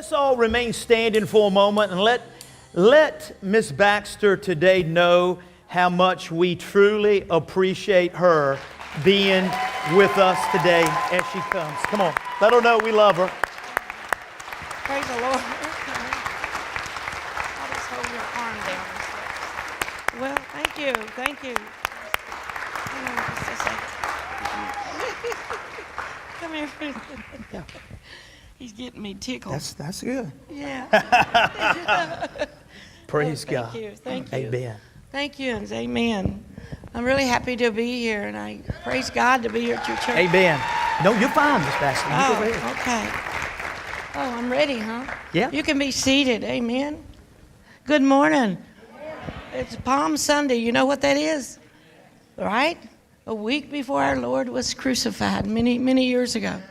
let's all remain standing for a moment and let Miss Baxter today know how much we truly appreciate her being with us today as she comes. Come on, let her know we love her. Praise the Lord. I'll just hold your arm down. Well, thank you. Thank you. Hang on just a second. Come here. He's getting me tickled. That's good. Yeah. Praise God. Thank you. Thank you. Amen. Thank you and amen. I'm really happy to be here, and I praise God to be here at your church. Amen. No, you're fine, Miss Baxter. You go ahead. Okay. Oh, I'm ready, huh? Yeah. You can be seated. Amen. Good morning. It's Palm Sunday. You know what that is? Right? A week before our Lord was crucified many, many years ago.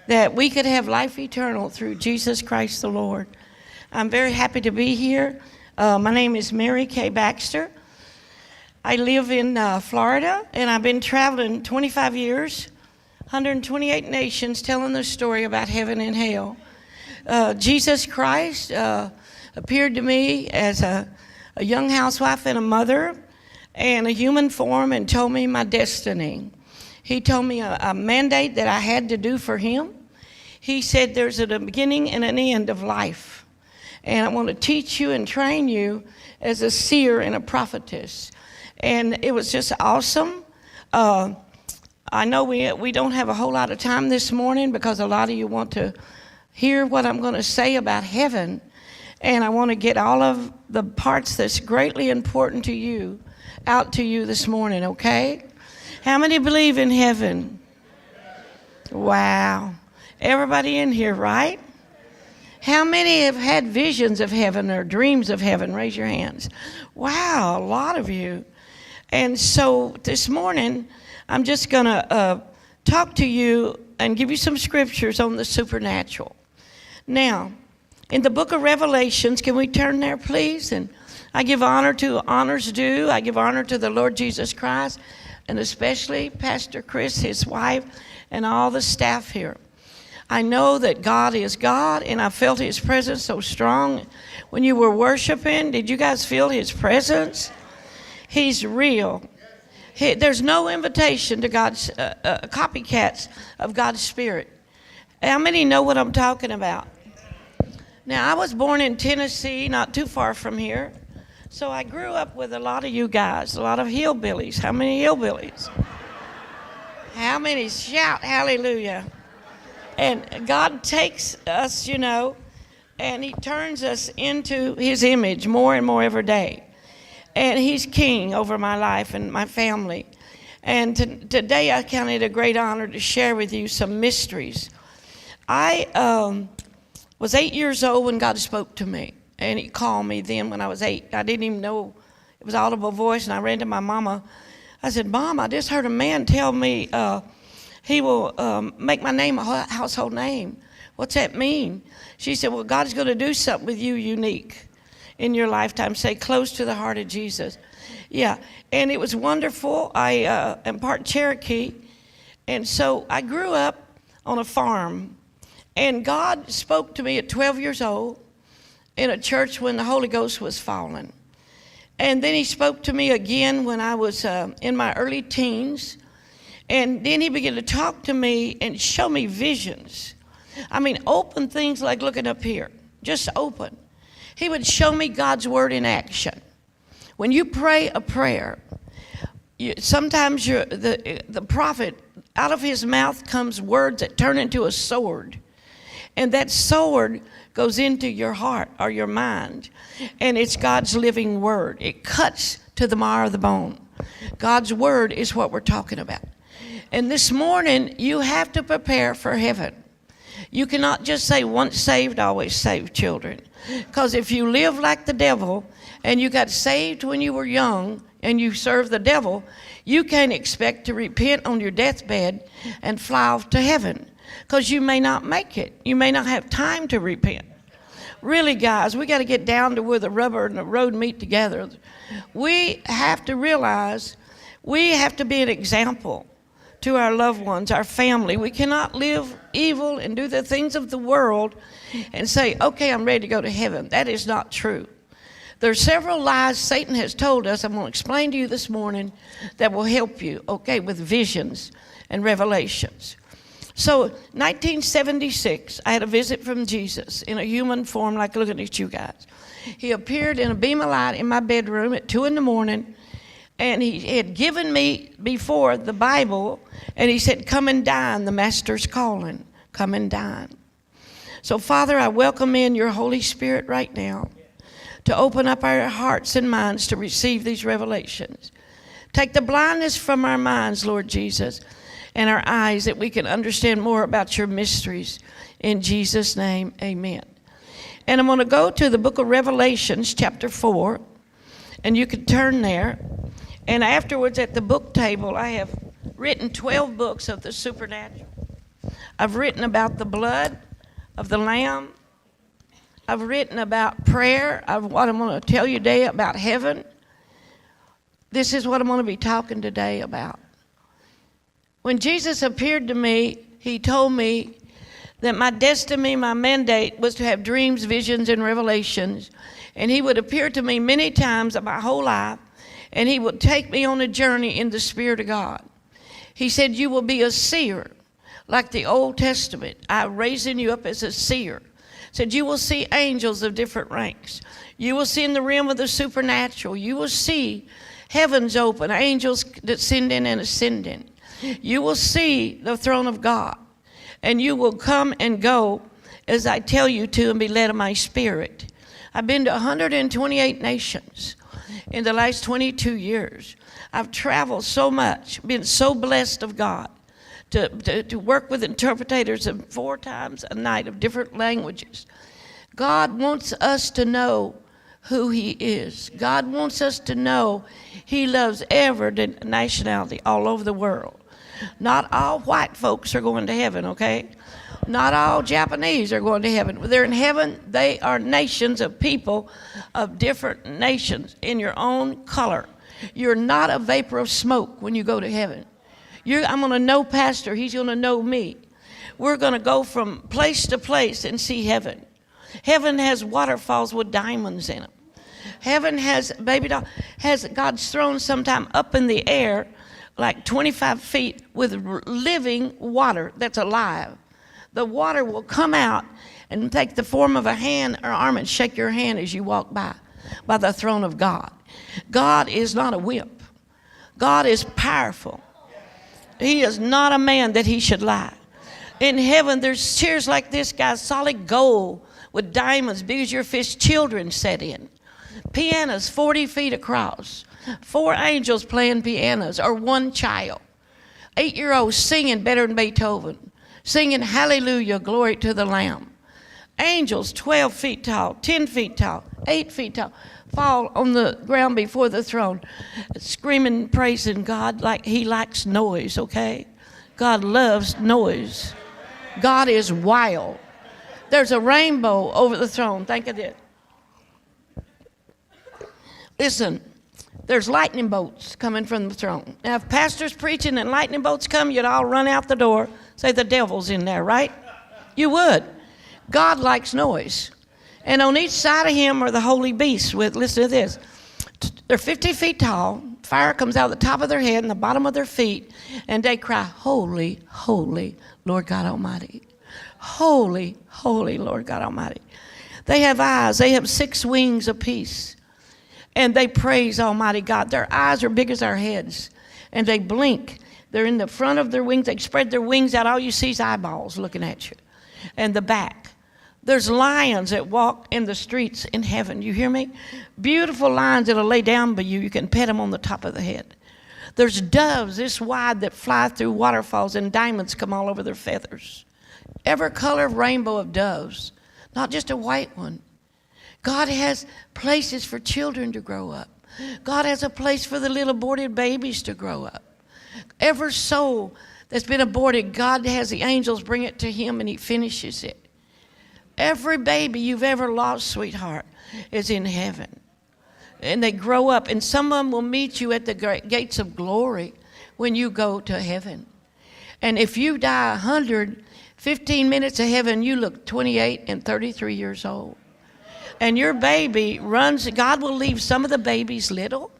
That we could have life eternal through Jesus Christ the Lord. I'm very happy to be here. My name is Mary Kay Baxter. I live in Florida, and I've been traveling 25 years, 128 nations, telling the story about heaven and hell. Jesus Christ appeared to me as a young housewife and a mother and a human form and told me my destiny. He told me a mandate that I had to do for him. He said there's a beginning and an end of life. And I want to teach you and train you as a seer and a prophetess. And it was just awesome. I know we don't have a whole lot of time this morning because a lot of you want to hear what I'm going to say about heaven. And I want to get all of the parts that's greatly important to you out to you this morning, okay? How many believe in heaven? Wow. Everybody in here, right? How many have had visions of heaven or dreams of heaven? Raise your hands. Wow, a lot of you. And so this morning, I'm just going to talk to you and give you some scriptures on the supernatural. Now, in the book of Revelations, can we turn there, please? And I give honor to honors due. I give honor to the Lord Jesus Christ, and especially Pastor Chris, his wife, and all the staff here. I know that God is God, and I felt his presence so strong. When you were worshiping, did you guys feel his presence? He's real. There's no invitation to God's copycats of God's Spirit. How many know what I'm talking about? Now, I was born in Tennessee, not too far from here. So I grew up with a lot of you guys, a lot of hillbillies. How many hillbillies? How many shout hallelujah? And God takes us, and he turns us into his image more and more every day. And he's king over my life and my family. And today I count it a great honor to share with you some mysteries. I was 8 years old when God spoke to me. And he called me then when I was 8. I didn't even know it was an audible voice. And I ran to my mama. I said, Mom, I just heard a man tell me he will make my name a household name. What's that mean? She said, well, God's going to do something with you unique in your lifetime. Say, close to the heart of Jesus. Yeah, and it was wonderful. I am part Cherokee. And so I grew up on a farm. And God spoke to me at 12 years old in a church when the Holy Ghost was falling. And then he spoke to me again when I was in my early teens. And then he began to talk to me and show me visions. I mean, open things like looking up here, just open. He would show me God's word in action. When you pray a prayer, sometimes the prophet, out of his mouth comes words that turn into a sword. And that sword goes into your heart or your mind. And it's God's living word. It cuts to the marrow of the bone. God's word is what we're talking about. And this morning, you have to prepare for heaven. You cannot just say once saved, always saved, children. Because if you live like the devil and you got saved when you were young and you serve the devil, you can't expect to repent on your deathbed and fly off to heaven. Because you may not make it. You may not have time to repent. Really, guys, we got to get down to where the rubber and the road meet together. We have to realize we have to be an example to our loved ones, our family. We cannot live evil and do the things of the world and say, okay, I'm ready to go to heaven. That is not true. There are several lies Satan has told us, I'm going to explain to you this morning, that will help you, okay, with visions and revelations. So 1976, I had a visit from Jesus in a human form like looking at you guys. He appeared in a beam of light in my bedroom at 2 in the morning, and he had given me before the Bible, and he said, come and dine, the Master's calling, come and dine. So Father, I welcome in your Holy Spirit right now to open up our hearts and minds to receive these revelations. Take the blindness from our minds, Lord Jesus, and our eyes, that we can understand more about your mysteries. In Jesus' name, amen. And I'm going to go to the book of Revelations, chapter 4, and you can turn there. And afterwards at the book table, I have written 12 books of the supernatural. I've written about the blood of the Lamb. I've written about prayer. What I'm going to tell you today about heaven. This is what I'm going to be talking today about. When Jesus appeared to me, he told me that my destiny, my mandate was to have dreams, visions, and revelations. And he would appear to me many times my whole life, and he would take me on a journey in the Spirit of God. He said, you will be a seer, like the Old Testament. I'm raising you up as a seer. Said you will see angels of different ranks. You will see in the realm of the supernatural. You will see heavens open, angels descending and ascending. You will see the throne of God. And you will come and go as I tell you to and be led of my Spirit. I've been to 128 nations in the last 22 years. I've traveled so much, been so blessed of God. To work with interpreters of 4 times a night of different languages. God wants us to know who he is. God wants us to know he loves every nationality all over the world. Not all white folks are going to heaven, okay? Not all Japanese are going to heaven. When they're in heaven, they are nations of people of different nations in your own color. You're not a vapor of smoke when you go to heaven. I'm going to know Pastor. He's going to know me. We're going to go from place to place and see heaven. Heaven has waterfalls with diamonds in them. Heaven has, has God's throne sometime up in the air, like 25 feet, with living water that's alive. The water will come out and take the form of a hand or arm and shake your hand as you walk by the throne of God. God is not a wimp. God is powerful. He is not a man that he should lie. In heaven, there's chairs like this, guys, solid gold with diamonds big as your fist, children sat in. Pianos 40 feet across. 4 angels playing pianos, or 1 child. 8-year-olds singing better than Beethoven. Singing hallelujah, glory to the Lamb. Angels 12 feet tall, 10 feet tall, 8 feet tall. Fall on the ground before the throne, screaming, praising God like he likes noise, okay? God loves noise. God is wild. There's a rainbow over the throne. Think of this. Listen, there's lightning bolts coming from the throne. Now, if pastor's preaching and lightning bolts come, you'd all run out the door, say the devil's in there, right? You would. God likes noise. And on each side of him are the holy beasts with, listen to this, they're 50 feet tall. Fire comes out of the top of their head and the bottom of their feet. And they cry, holy, holy, Lord God Almighty. Holy, holy, Lord God Almighty. They have eyes. They have 6 wings apiece. And they praise Almighty God. Their eyes are big as our heads. And they blink. They're in the front of their wings. They spread their wings out. All you see is eyeballs looking at you. And the back. There's lions that walk in the streets in heaven. You hear me? Beautiful lions that'll lay down by you. You can pet them on the top of the head. There's doves this wide that fly through waterfalls, and diamonds come all over their feathers. Every color of rainbow of doves, not just a white one. God has places for children to grow up. God has a place for the little aborted babies to grow up. Every soul that's been aborted, God has the angels bring it to him and he finishes it. Every baby you've ever lost, sweetheart, is in heaven. And they grow up, and some of them will meet you at the gates of glory when you go to heaven. And if you die 100, 15 minutes of heaven, you look 28 and 33 years old. And your baby runs, God will leave some of the babies little,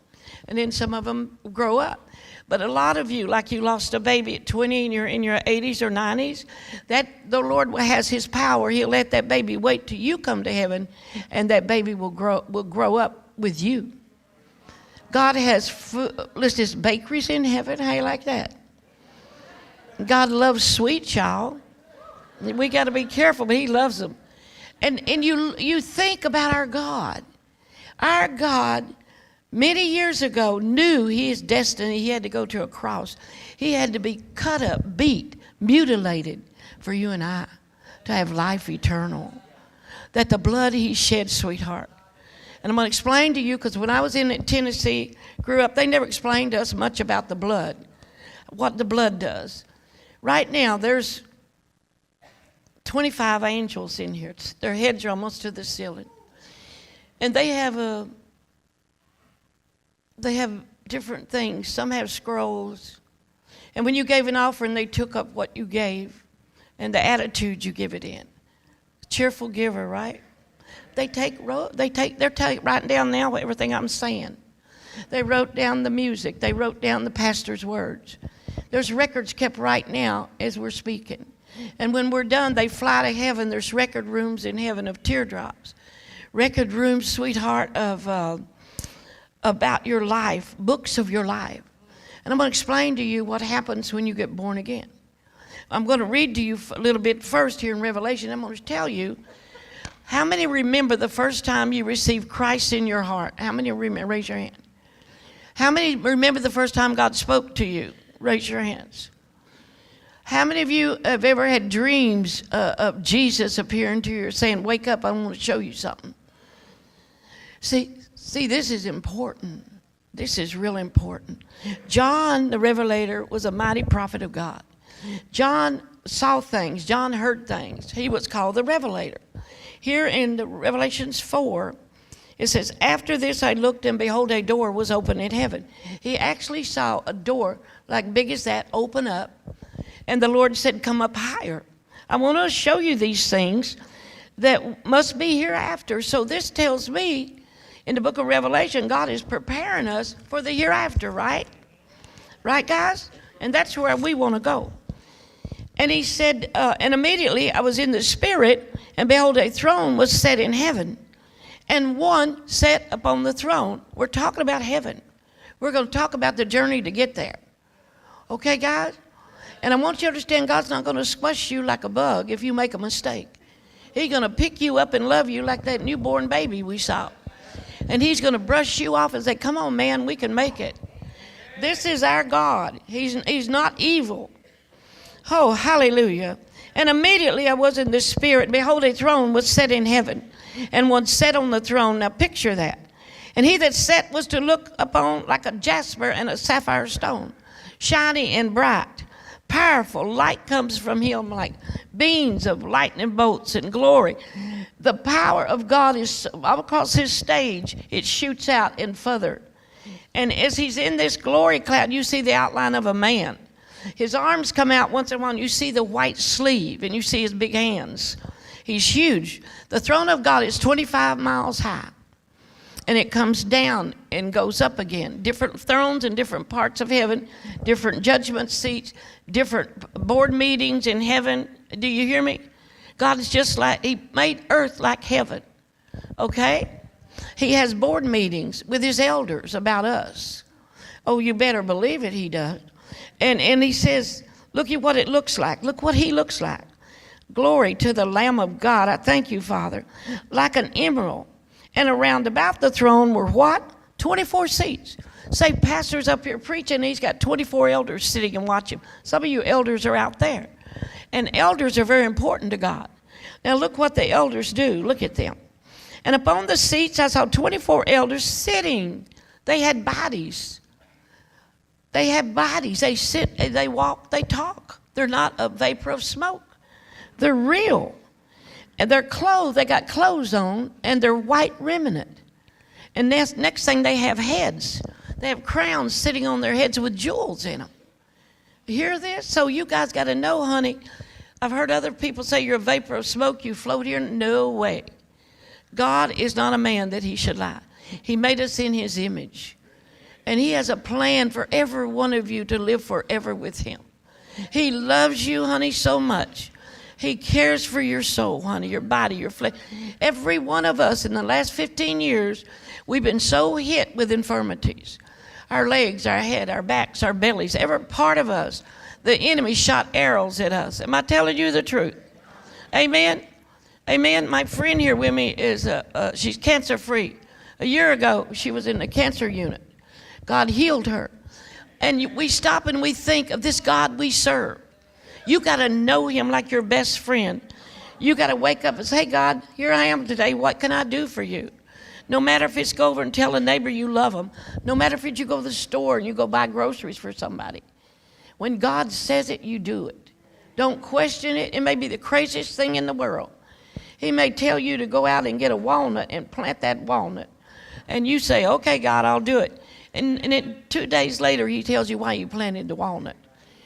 and then some of them grow up. But a lot of you, like you lost a baby at 20 and you're in your 80s or 90s, that the Lord has his power. He'll let that baby wait till you come to heaven, and that baby will grow up with you. God has listen, bakeries in heaven. How you like that? God loves sweet child. We got to be careful, but he loves them. And you think about our God. Our God, many years ago, knew his destiny. He had to go to a cross. He had to be cut up, beat, mutilated for you and I to have life eternal. That the blood he shed, sweetheart. And I'm going to explain to you, because when I was in Tennessee, grew up, they never explained to us much about the blood, what the blood does. Right now, there's 25 angels in here. Their heads are almost to the ceiling. And they have different things. Some have scrolls. And when you gave an offering, they took up what you gave and the attitude you give it in. Cheerful giver, right? They're writing down now everything I'm saying. They wrote down the music. They wrote down the pastor's words. There's records kept right now as we're speaking. And when we're done, they fly to heaven. There's record rooms in heaven of teardrops. Record rooms, sweetheart, of about your life, books of your life. And I'm going to explain to you what happens when you get born again. I'm going to read to you a little bit first here in Revelation. I'm going to tell you, how many remember the first time you received Christ in your heart? How many remember? Raise your hand. How many remember the first time God spoke to you? Raise your hands. How many of you have ever had dreams of Jesus appearing to you, saying, wake up, I want to show you something? See, this is important. This is real important. John, the Revelator, was a mighty prophet of God. John saw things. John heard things. He was called the Revelator. Here in the Revelations 4, it says, after this I looked, and behold, a door was open in heaven. He actually saw a door like big as that open up. And the Lord said, come up higher. I want to show you these things that must be hereafter. So this tells me, in the book of Revelation, God is preparing us for the hereafter, right? Right, guys? And that's where we want to go. And he said, and immediately I was in the Spirit, and behold, a throne was set in heaven, and one sat upon the throne. We're talking about heaven. We're going to talk about the journey to get there. Okay, guys? And I want you to understand, God's not going to squash you like a bug if you make a mistake. He's going to pick you up and love you like that newborn baby we saw. And he's going to brush you off and say, come on, man, we can make it. This is our God. He's not evil. Oh, hallelujah. And immediately I was in the Spirit. Behold, a throne was set in heaven, and one sat on the throne. Now picture that. And he that sat was to look upon like a jasper and a sapphire stone, shiny and bright. Powerful light comes from him like beams of lightning bolts and glory. The power of God is across his stage. It shoots out and further. And as he's in this glory cloud, you see the outline of a man. His arms come out once in a while, and you see the white sleeve, and you see his big hands. He's huge. The throne of God is 25 miles high. And it comes down and goes up again. Different thrones in different parts of heaven, different judgment seats, different board meetings in heaven. Do you hear me? God is just like, he made earth like heaven, okay? He has board meetings with his elders about us. Oh, you better believe it, he does. And he says, look at what it looks like. Look what he looks like. Glory to the Lamb of God. I thank you, Father. Like an emerald. And around about the throne were what? 24 seats. Say, pastor's up here preaching, he's got 24 elders sitting and watching. Some of you elders are out there. And elders are very important to God. Now look what the elders do. Look at them. And upon the seats I saw 24 elders sitting. They had bodies. They have bodies. They sit, they walk, they talk. They're not a vapor of smoke. They're real. And they're clothed, they got clothes on, and they're white remnant. And next thing, they have heads. They have crowns sitting on their heads with jewels in them. Hear this? So you guys got to know, honey. I've heard other people say you're a vapor of smoke, you float here. No way. God is not a man that he should lie. He made us in his image. And he has a plan for every one of you to live forever with him. He loves you, honey, so much. He cares for your soul, honey, your body, your flesh. Every one of us in the last 15 years, we've been so hit with infirmities. Our legs, our head, our backs, our bellies, every part of us. The enemy shot arrows at us. Am I telling you the truth? Amen? Amen? My friend here with me is, she's cancer-free. A year ago, she was in the cancer unit. God healed her. And we stop and we think of this God we serve. You got to know him like your best friend. You got to wake up and say, hey, God, here I am today. What can I do for you? No matter if it's go over and tell a neighbor you love them. No matter if it's you go to the store and you go buy groceries for somebody. When God says it, you do it. Don't question it. It may be the craziest thing in the world. He may tell you to go out and get a walnut and plant that walnut. And you say, okay, God, I'll do it. And 2 days later, he tells you why you planted the walnut.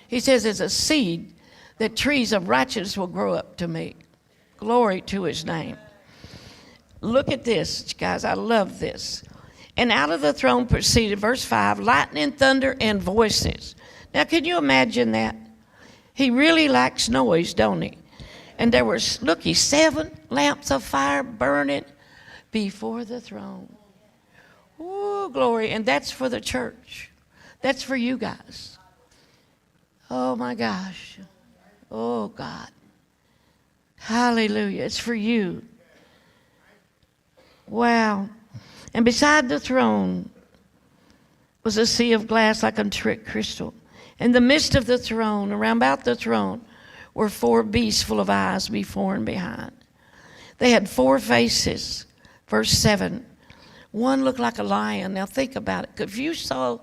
He says it's a seed that trees of righteousness will grow up to me. Glory to his name. Look at this, guys. I love this. And out of the throne proceeded, verse 5, lightning, thunder, and voices. Now, can you imagine that? He really likes noise, don't he? And there were, looky, 7 lamps of fire burning before the throne. Ooh, glory. And that's for the church. That's for you guys. Oh, my gosh. Oh, God. Hallelujah. It's for you. Wow. And beside the throne was a sea of glass like unto crystal. In the midst of the throne, around about the throne, were 4 beasts full of eyes before and behind. They had 4 faces. Verse 7. One looked like a lion. Now think about it. If you saw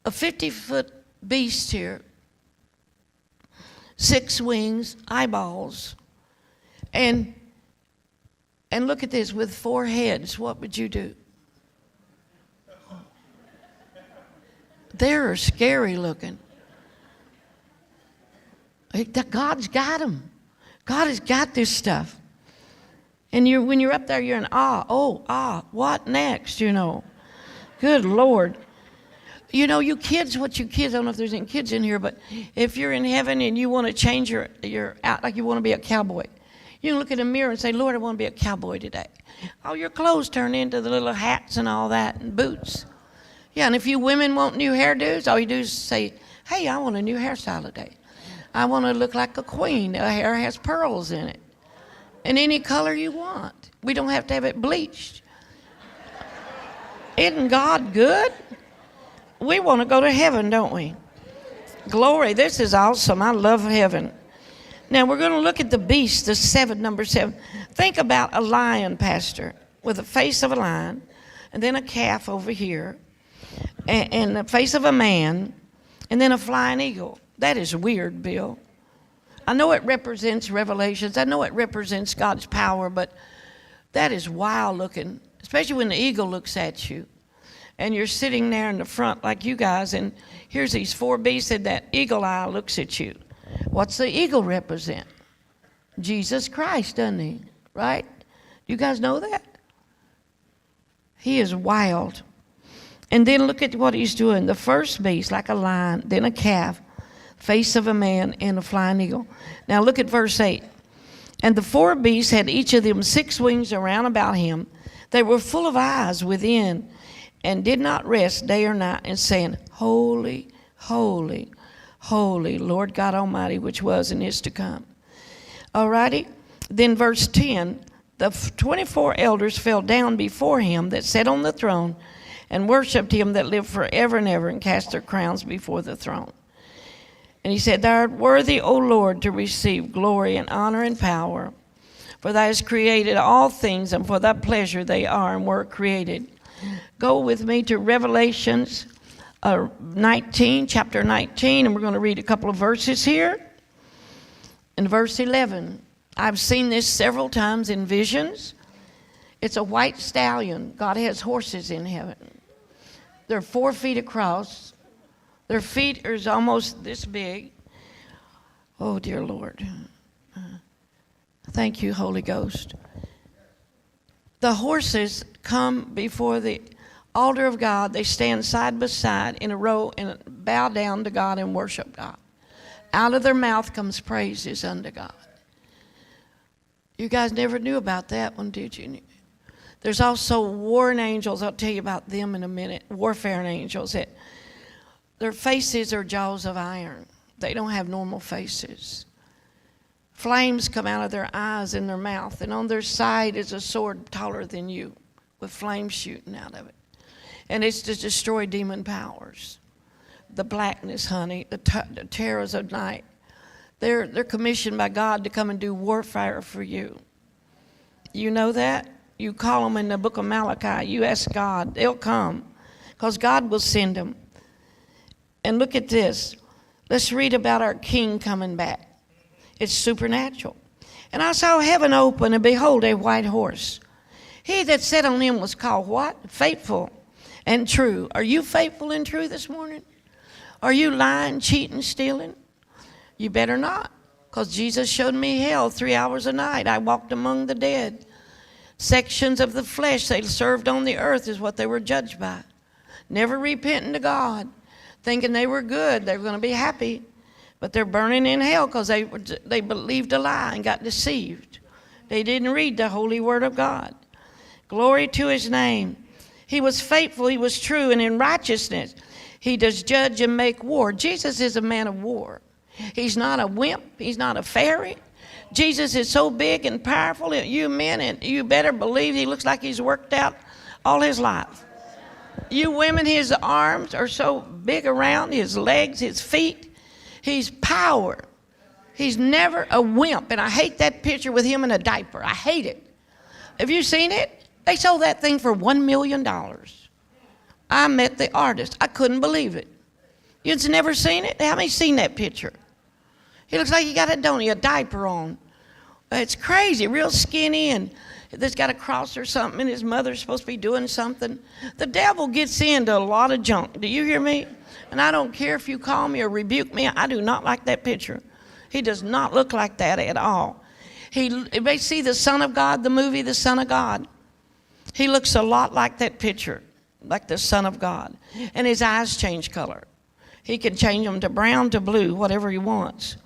a 50-foot beast here, 6 wings, eyeballs, and look at this, with 4 heads, what would you do? They're scary looking. God's got them. God has got this stuff. And when you're up there, you're in awe. Oh, what next, you know? Good Lord. You know, you kids, I don't know if there's any kids in here, but if you're in heaven and you want to change your out, like you want to be a cowboy, you can look in the mirror and say, Lord, I want to be a cowboy today. All your clothes turn into the little hats and all that and boots. Yeah, and if you women want new hairdos, all you do is say, hey, I want a new hairstyle today. I want to look like a queen. Her hair has pearls in it. And any color you want. We don't have to have it bleached. Isn't God good? We want to go to heaven, don't we? Glory, this is awesome. I love heaven. Now we're going to look at the beast, number 7. Think about a lion, Pastor, with the face of a lion, and then a calf over here, and the face of a man, and then a flying eagle. That is weird, Bill. I know it represents revelations. I know it represents God's power, but that is wild looking, especially when the eagle looks at you. And you're sitting there in the front like you guys, and here's these 4 beasts, and that eagle eye looks at you. What's the eagle represent? Jesus Christ, doesn't he? Right? You guys know that? He is wild. And then look at what he's doing. The first beast, like a lion, then a calf, face of a man, and a flying eagle. Now look at verse 8. And the 4 beasts had each of them 6 wings around about him. They were full of eyes within, and did not rest day or night, and saying, Holy, holy, holy, Lord God Almighty, which was and is to come. All righty. Then verse 10, the 24 elders fell down before him that sat on the throne, and worshipped him that lived forever and ever, and cast their crowns before the throne. And he said, Thou art worthy, O Lord, to receive glory and honor and power, for thou hast created all things, and for thy pleasure they are and were created. Go with me to Revelations 19, chapter 19, and we're going to read a couple of verses here. In verse 11, I've seen this several times in visions. It's a white stallion. God has horses in heaven. They're 4 feet across. Their feet are almost this big. Oh, dear Lord. Thank you, Holy Ghost. The horses come before the altar of God. They stand side by side in a row and bow down to God and worship God. Out of their mouth comes praises unto God. You guys never knew about that one, did you? There's also warring angels. I'll tell you about them in a minute. Warfare angels. Their faces are jaws of iron. They don't have normal faces. Flames come out of their eyes and their mouth, and on their side is a sword taller than you with flames shooting out of it. And it's to destroy demon powers. The blackness, honey, the terrors of night. They're commissioned by God to come and do warfare for you. You know that? You call them in the book of Malachi. You ask God. They'll come because God will send them. And look at this. Let's read about our King coming back. It's supernatural. And I saw heaven open, and behold, a white horse. He that sat on him was called what? Faithful and true. Are you faithful and true this morning? Are you lying, cheating, stealing? You better not, because Jesus showed me hell 3 hours a night. I walked among the dead. Sections of the flesh they served on the earth is what they were judged by. Never repenting to God, thinking they were good, they were going to be happy. But they're burning in hell because they believed a lie and got deceived. They didn't read the holy word of God. Glory to his name. He was faithful, he was true, and in righteousness he does judge and make war. Jesus is a man of war. He's not a wimp. He's not a fairy. Jesus is so big and powerful. You men, and you better believe he looks like he's worked out all his life. You women, his arms are so big around, his legs, his feet. He's power. He's never a wimp. And I hate that picture with him in a diaper. I hate it. Have you seen it? They sold that thing for $1 million. I met the artist. I couldn't believe it. You've never seen it? How many seen that picture? He looks like he got a diaper on. It's crazy, real skinny, and there's got a cross or something, and his mother's supposed to be doing something. The devil gets into a lot of junk. Do you hear me? And I don't care if you call me or rebuke me. I do not like that picture. He does not look like that at all. They see the Son of God, the movie The Son of God. He looks a lot like that picture, like the Son of God. And his eyes change color. He can change them to brown, to blue, whatever he wants.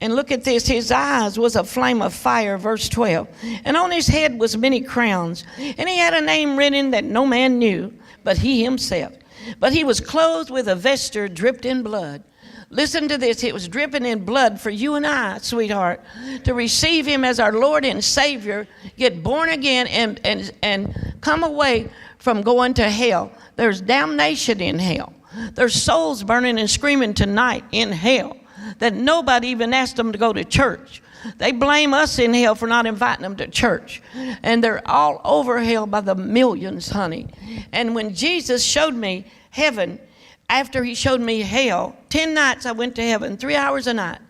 And look at this. His eyes was a flame of fire, verse 12. And on his head was many crowns. And he had a name written that no man knew, but he himself. But he was clothed with a vesture dripped in blood. Listen to this. It was dripping in blood for you and I, sweetheart, to receive him as our Lord and Savior, get born again, and come away from going to hell. There's damnation in hell. There's souls burning and screaming tonight in hell that nobody even asked them to go to church. They blame us in hell for not inviting them to church. And they're all over hell by the millions, honey. And when Jesus showed me heaven, after he showed me hell, 10 nights I went to heaven, 3 hours a night.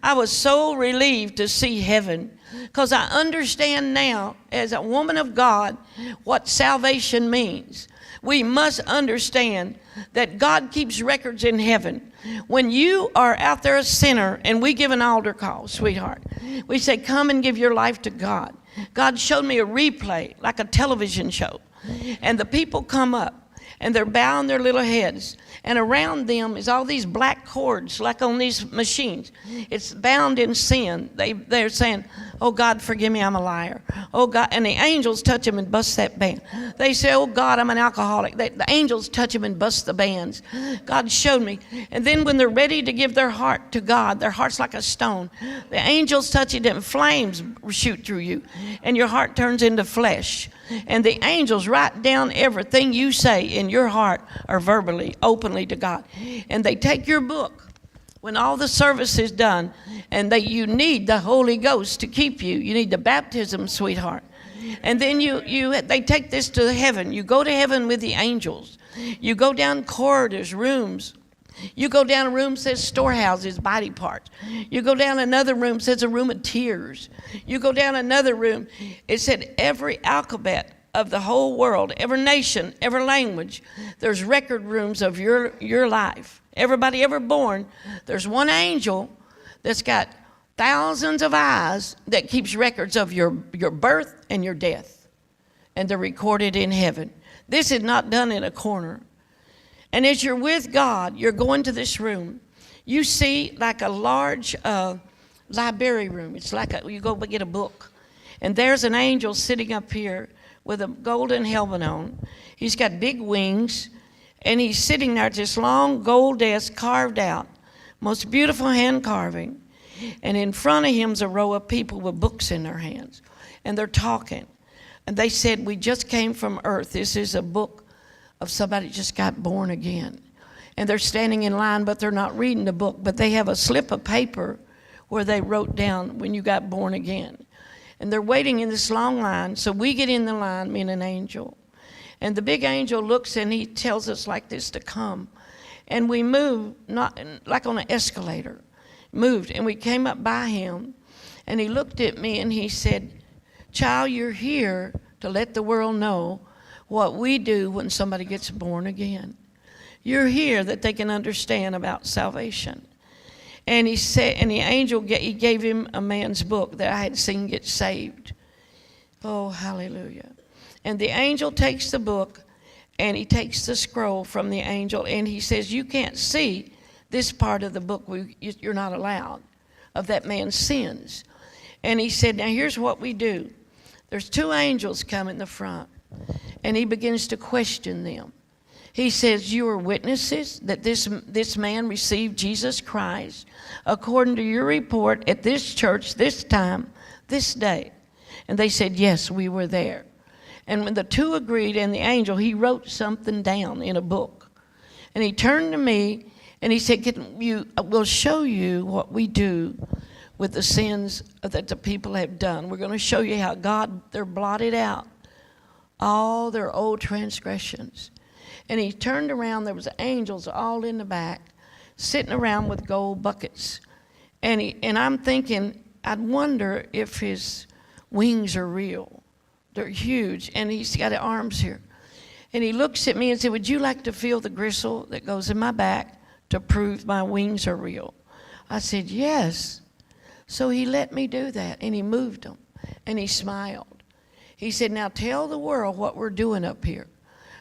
I was so relieved to see heaven, because I understand now, as a woman of God, what salvation means. We must understand that God keeps records in heaven. When you are out there a sinner, and we give an altar call, sweetheart, we say, come and give your life to God. God showed me a replay, like a television show. And the people come up, and they're bowing their little heads. And around them is all these black cords, like on these machines. It's bound in sin. They're saying, oh, God, forgive me, I'm a liar. Oh, God. And the angels touch them and bust that band. They say, oh, God, I'm an alcoholic. The angels touch them and bust the bands. God showed me. And then when they're ready to give their heart to God, their heart's like a stone. The angels touch it and flames shoot through you. And your heart turns into flesh. And the angels write down everything you say in your heart or verbally, openly to God. And they take your book when all the service is done, and you need the Holy Ghost to keep you. You need the baptism, sweetheart. And then they take this to heaven. You go to heaven with the angels. You go down corridors, rooms. You go down a room that says storehouses, body parts. You go down another room that says a room of tears. You go down another room. It said every alphabet of the whole world, every nation, every language. There's record rooms of your life everybody ever born, there's one angel that's got thousands of eyes that keeps records of your birth and your death. And they're recorded in heaven. This is not done in a corner. And as you're with God, you're going to this room. You see like a large library room. It's like you go get a book. And there's an angel sitting up here with a golden helmet on. He's got big wings. And he's sitting there at this long gold desk carved out. Most beautiful hand carving. And in front of him's a row of people with books in their hands. And they're talking. And they said, we just came from earth. This is a book of somebody just got born again. And they're standing in line, but they're not reading the book. But they have a slip of paper where they wrote down when you got born again. And they're waiting in this long line. So we get in the line, me and an angel. And the big angel looks and he tells us like this to come. And we moved, not like on an escalator, moved. And we came up by him. And he looked at me and he said, child, you're here to let the world know what we do when somebody gets born again. You're here that they can understand about salvation. And he said, and the angel, he gave him a man's book that I had seen get saved. Oh, hallelujah. And the angel takes the book and he takes the scroll from the angel and he says, you can't see this part of the book. You're not allowed of that man's sins. And he said, now here's what we do. There's two angels come in the front, and he begins to question them. He says, you are witnesses that this man received Jesus Christ according to your report at this church, this time, this day. And they said, yes, we were there. And when the two agreed, and the angel, he wrote something down in a book. And he turned to me, and he said, we'll show you what we do with the sins that the people have done. We're going to show you how they're blotted out, all their old transgressions. And he turned around, there was angels all in the back, sitting around with gold buckets. And I'm thinking, I'd wonder if his wings are real. They're huge, and he's got arms here. And he looks at me and said, would you like to feel the gristle that goes in my back to prove my wings are real? I said, yes. So he let me do that, and he moved them, and he smiled. He said, now tell the world what we're doing up here.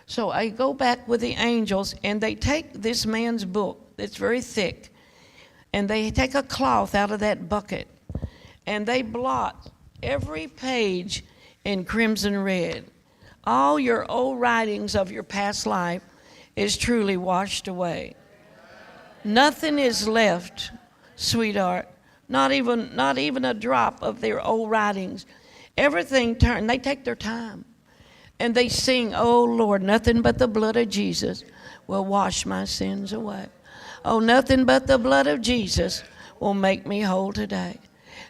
So I go back with the angels, and they take this man's book that's very thick, and they take a cloth out of that bucket, and they blot every page in crimson red. All your old writings of your past life is truly washed away. Nothing is left, sweetheart. Not even a drop of their old writings. Everything turned. They take their time. And they sing, oh, Lord, nothing but the blood of Jesus will wash my sins away. Oh, nothing but the blood of Jesus will make me whole today.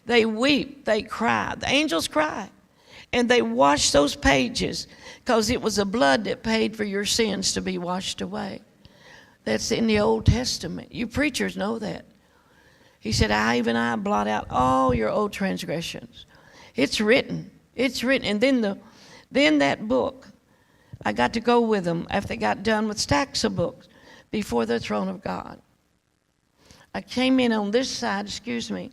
They weep. They cry. The angels cry. And they wash those pages because it was the blood that paid for your sins to be washed away. That's in the Old Testament. You preachers know that. He said, I blot out all your old transgressions. It's written. It's written. And then that book, I got to go with them after they got done with stacks of books before the throne of God. I came in on this side, excuse me.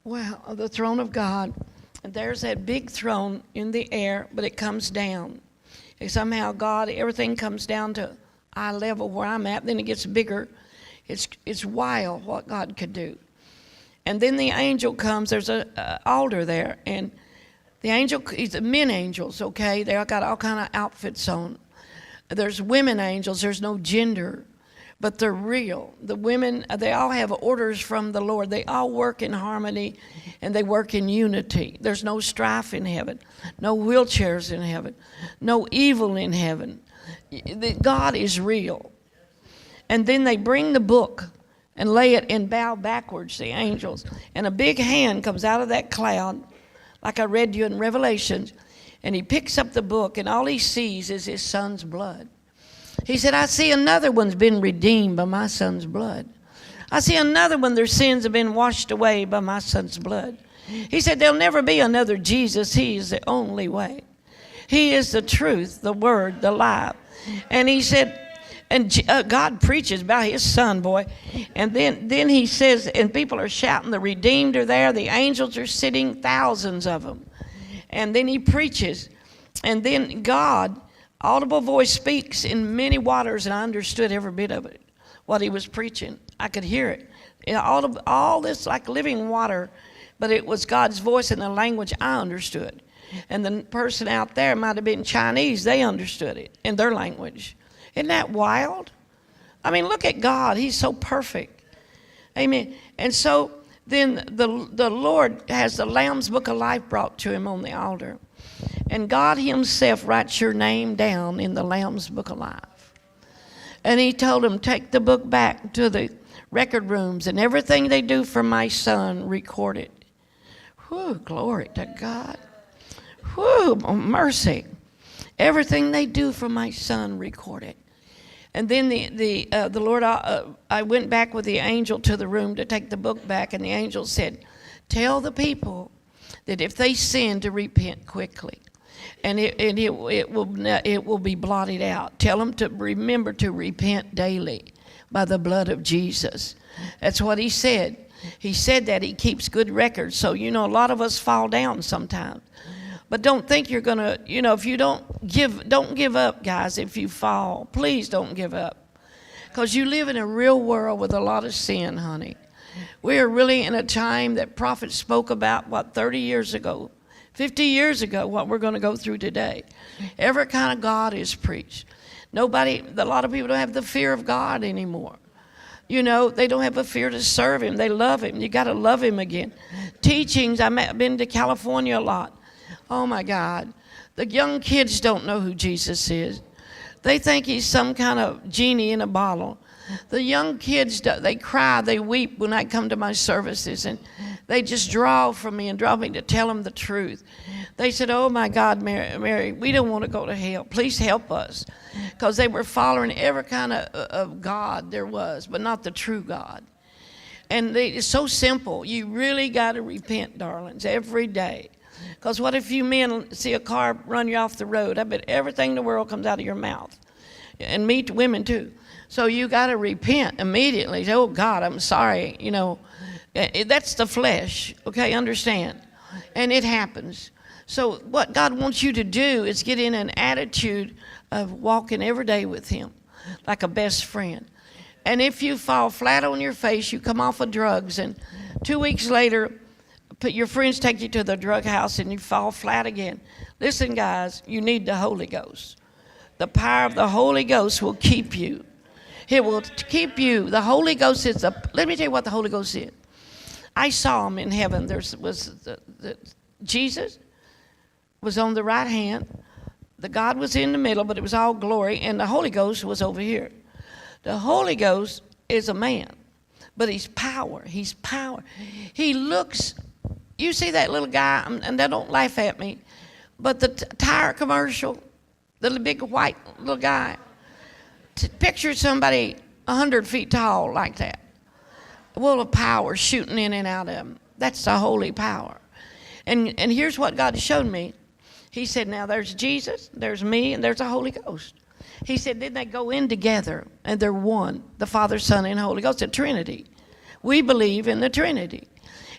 Wow, of the throne of God. And there's that big throne in the air, but it comes down. And somehow God, everything comes down to eye level where I'm at, then it gets bigger. It's wild what God could do. And then the angel comes, there's an altar there, and the angel, he's the men angels, okay? They all got all kind of outfits on. There's women angels, there's no gender, but they're real. The women, they all have orders from the Lord. They all work in harmony, and they work in unity. There's no strife in heaven, no wheelchairs in heaven, no evil in heaven. God is real. And then they bring the book and lay it and bow backwards, the angels. And a big hand comes out of that cloud, like I read to you in Revelations, and he picks up the book, and all he sees is his son's blood. He said, I see another one's been redeemed by my son's blood. I see another one, their sins have been washed away by my son's blood. He said, there'll never be another Jesus. He is the only way. He is the truth, the word, the life. And he said, God preaches about his son, boy. And then he says, and people are shouting, the redeemed are there, the angels are sitting, thousands of them. And then he preaches. And then God, audible voice, speaks in many waters, and I understood every bit of it, what he was preaching. I could hear it. All this like living water, but it was God's voice in the language I understood. And the person out there might have been Chinese. They understood it in their language. Isn't that wild? I mean, look at God. He's so perfect. Amen. And so then the Lord has the Lamb's Book of Life brought to him on the altar. And God himself writes your name down in the Lamb's Book of Life. And he told him, take the book back to the record rooms, and everything they do for my son, record it. Whew, glory to God. Whew, mercy. Everything they do for my son, record it. And then the Lord, I went back with the angel to the room to take the book back, and the angel said, tell the people that if they sin, to repent quickly, and it will be blotted out. Tell them to remember to repent daily by the blood of Jesus. That's what he said. He said that he keeps good records. So, a lot of us fall down sometimes. But don't think you're going to, if you don't give up, guys, if you fall. Please don't give up. Because you live in a real world with a lot of sin, honey. We are really in a time that prophets spoke about, 30 years ago, 50 years ago, what we're going to go through today. Every kind of God is preached. A lot of people don't have the fear of God anymore. They don't have a fear to serve him. They love him. You got to love him again. Teachings, I've been to California a lot. Oh, my God. The young kids don't know who Jesus is. They think he's some kind of genie in a bottle. The young kids, they cry, they weep when I come to my services, and they just draw from me and draw me to tell them the truth. They said, oh, my God, Mary, we don't want to go to hell. Please help us. Because they were following every kind of God there was, but not the true God. And it's so simple. You really got to repent, darlings, every day. Because what if you men see a car run you off the road? I bet everything in the world comes out of your mouth. And me, women too. So you got to repent immediately. Say, oh, God, I'm sorry. That's the flesh. Okay, understand? And it happens. So what God wants you to do is get in an attitude of walking every day with him like a best friend. And if you fall flat on your face, you come off of drugs, and 2 weeks later, your friends take you to the drug house and you fall flat again. Listen, guys, you need the Holy Ghost. The power of the Holy Ghost will keep you. It will keep you. The Holy Ghost is let me tell you what the Holy Ghost is. I saw him in heaven. Jesus was on the right hand. The God was in the middle, but it was all glory, and the Holy Ghost was over here. The Holy Ghost is a man, but he's power. He's power. He looks. You see that little guy, and they don't laugh at me, but the tire commercial, the big white little guy, picture somebody 100 feet tall like that. Well, of power shooting in and out of him. That's the holy power. And here's what God showed me. He said, now there's Jesus, there's me, and there's the Holy Ghost. He said, didn't they go in together? And they're one, the Father, Son, and Holy Ghost, the Trinity. We believe in the Trinity.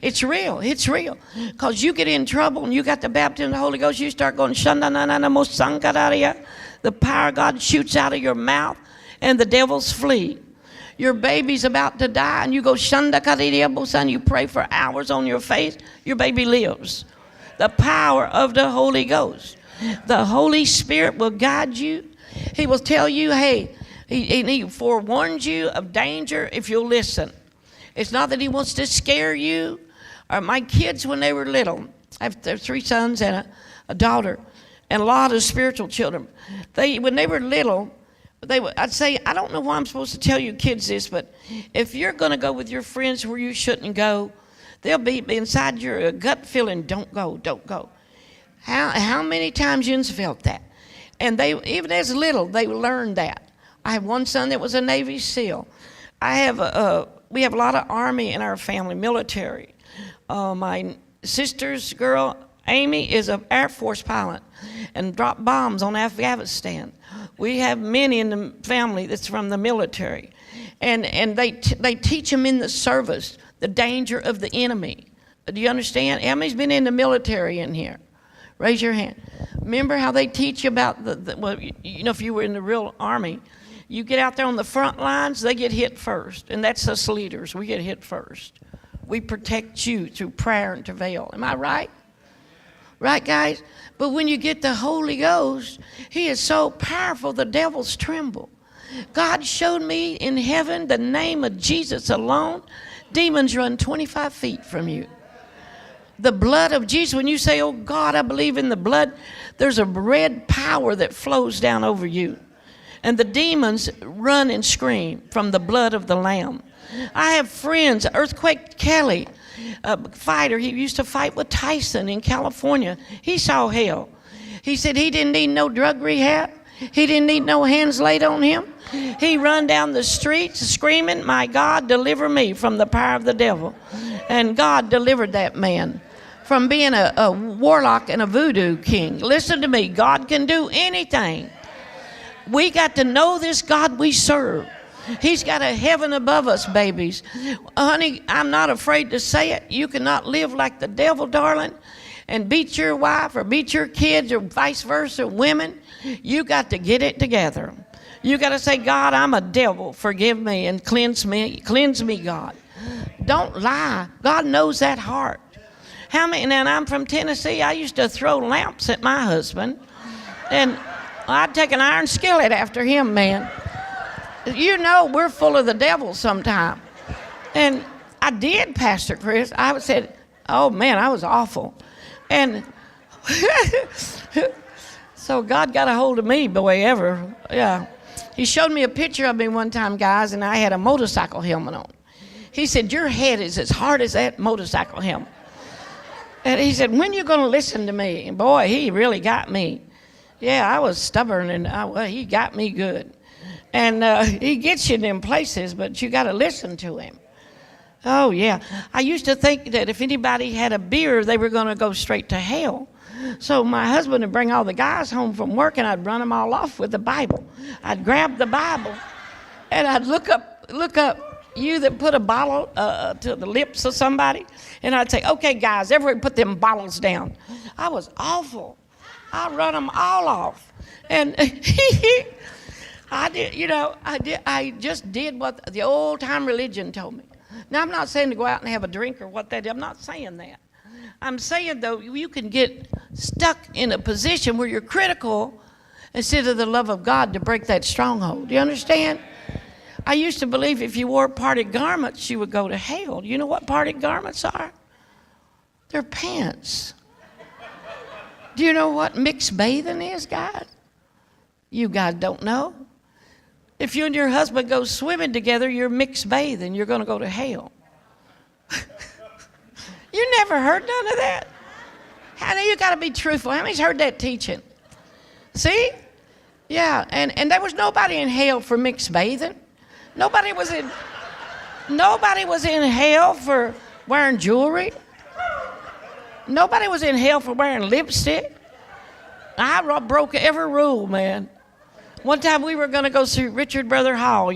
It's real. It's real. Because you get in trouble and you got the baptism of the Holy Ghost, you start going, Shandanananamosankararia. The power of God shoots out of your mouth and the devils flee. Your baby's about to die and you go, Shandakariyabosan, you pray for hours on your face, your baby lives. The power of the Holy Ghost. The Holy Spirit will guide you. He will tell you, hey, he forewarns you of danger if you'll listen. It's not that he wants to scare you. Or my kids, when they were little, I have 3 sons and a daughter, and a lot of spiritual children. When they were little, I'd say, I don't know why I'm supposed to tell you kids this, but if you're going to go with your friends where you shouldn't go, they'll be inside your gut feeling, don't go, don't go. How many times you felt that? And they, even as little, they learned that. I have one son that was a Navy SEAL. We have a lot of Army in our family, military. My sister's girl, Amy, is an Air Force pilot and dropped bombs on Afghanistan. We have many in the family that's from the military. And they teach them in the service the danger of the enemy. Do you understand? How many's been in the military in here? Raise your hand. Remember how they teach you about well, you know, if you were in the real army, you get out there on the front lines, they get hit first. And that's us leaders. We get hit first. We protect you through prayer and travail. Am I right? Right, guys? But when you get the Holy Ghost, he is so powerful, the devils tremble. God showed me in heaven the name of Jesus alone. Demons run 25 feet from you. The blood of Jesus, when you say, oh God, I believe in the blood, there's a red power that flows down over you. And the demons run and scream from the blood of the Lamb. I have friends, Earthquake Kelly, a fighter. He used to fight with Tyson in California. He saw hell. He said he didn't need no drug rehab. He didn't need no hands laid on him. He run down the streets screaming, my God, deliver me from the power of the devil. And God delivered that man from being a warlock and a voodoo king. Listen to me. God can do anything. We got to know this God we serve. He's got a heaven above us, babies. Honey, I'm not afraid to say it. You cannot live like the devil, darling, and beat your wife or beat your kids or vice versa, women. You got to get it together. You got to say, God, I'm a devil. Forgive me and cleanse me. Cleanse me, God. Don't lie. God knows that heart. How many? And I'm from Tennessee. I used to throw lamps at my husband, and I'd take an iron skillet after him, man. You know we're full of the devil sometime. And I did, Pastor Chris. I said, oh, man, I was awful. And so God got a hold of me, boy, ever. Yeah. He showed me a picture of me one time, guys, and I had a motorcycle helmet on. He said, your head is as hard as that motorcycle helmet. And he said, when you going to listen to me? And boy, he really got me. Yeah, I was stubborn, and he got me good. And he gets you in them places, but you got to listen to him. Oh, yeah. I used to think that if anybody had a beer, they were going to go straight to hell. So my husband would bring all the guys home from work, and I'd run them all off with the Bible. I'd grab the Bible, and I'd look up you that put a bottle to the lips of somebody, and I'd say, okay, guys, everybody put them bottles down. I was awful. I run them all off. And I just did what the old-time religion told me. Now, I'm not saying to go out and have a drink or what that is. I'm not saying that. I'm saying, though, you can get stuck in a position where you're critical instead of the love of God to break that stronghold. Do you understand? I used to believe if you wore parted garments, you would go to hell. Do you know what parted garments are? They're pants. Do you know what mixed bathing is, guys? You guys don't know. If you and your husband go swimming together, you're mixed bathing. You're going to go to hell. You never heard none of that? Honey, you got to be truthful. How many's heard that teaching? See? Yeah, and there was nobody in hell for mixed bathing. Nobody was in hell for wearing jewelry. Nobody was in hell for wearing lipstick. I broke every rule, man. One time we were going to go see Richard Brother Hall,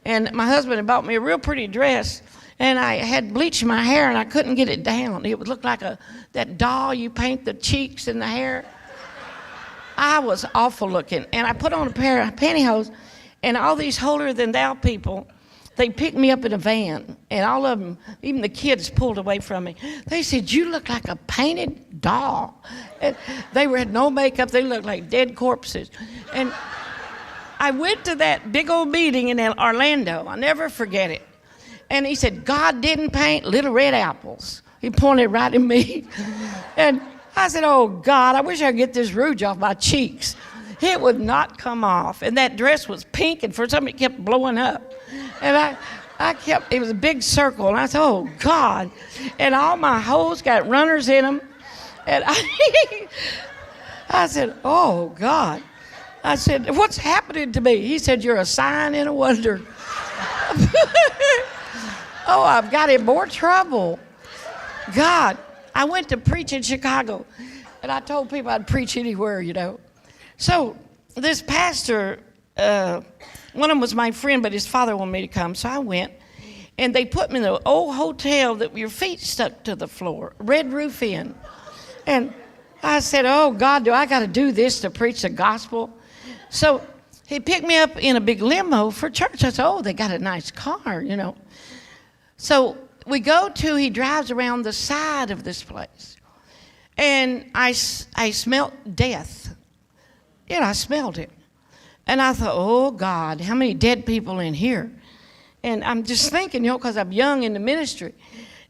and my husband had bought me a real pretty dress, and I had bleached my hair, and I couldn't get it down. It would look like that doll you paint the cheeks and the hair. I was awful looking, and I put on a pair of pantyhose, and all these holier-than-thou people, they picked me up in a van, and all of them, even the kids, pulled away from me. They said, you look like a painted doll. And they had no makeup. They looked like dead corpses. And I went to that big old meeting in Orlando. I'll never forget it. And he said, God didn't paint little red apples. He pointed right at me. And I said, oh, God, I wish I could get this rouge off my cheeks. It would not come off. And that dress was pink, and for some reason it kept blowing up. And it was a big circle, and I said, oh, God. And all my holes got runners in them. And I said, oh, God. I said, what's happening to me? He said, you're a sign and a wonder. Oh, I've got in more trouble. God, I went to preach in Chicago, and I told people I'd preach anywhere, So this pastor, one of them was my friend, but his father wanted me to come, so I went. And they put me in an old hotel that your feet stuck to the floor, red roof in. And I said, oh, God, do I got to do this to preach the gospel? So he picked me up in a big limo for church. I said, oh, they got a nice car, you know. So we he drives around the side of this place. And I smelt death. You know, I smelled it. And I thought, oh, God, how many dead people in here? And I'm just thinking, you know, because I'm young in the ministry.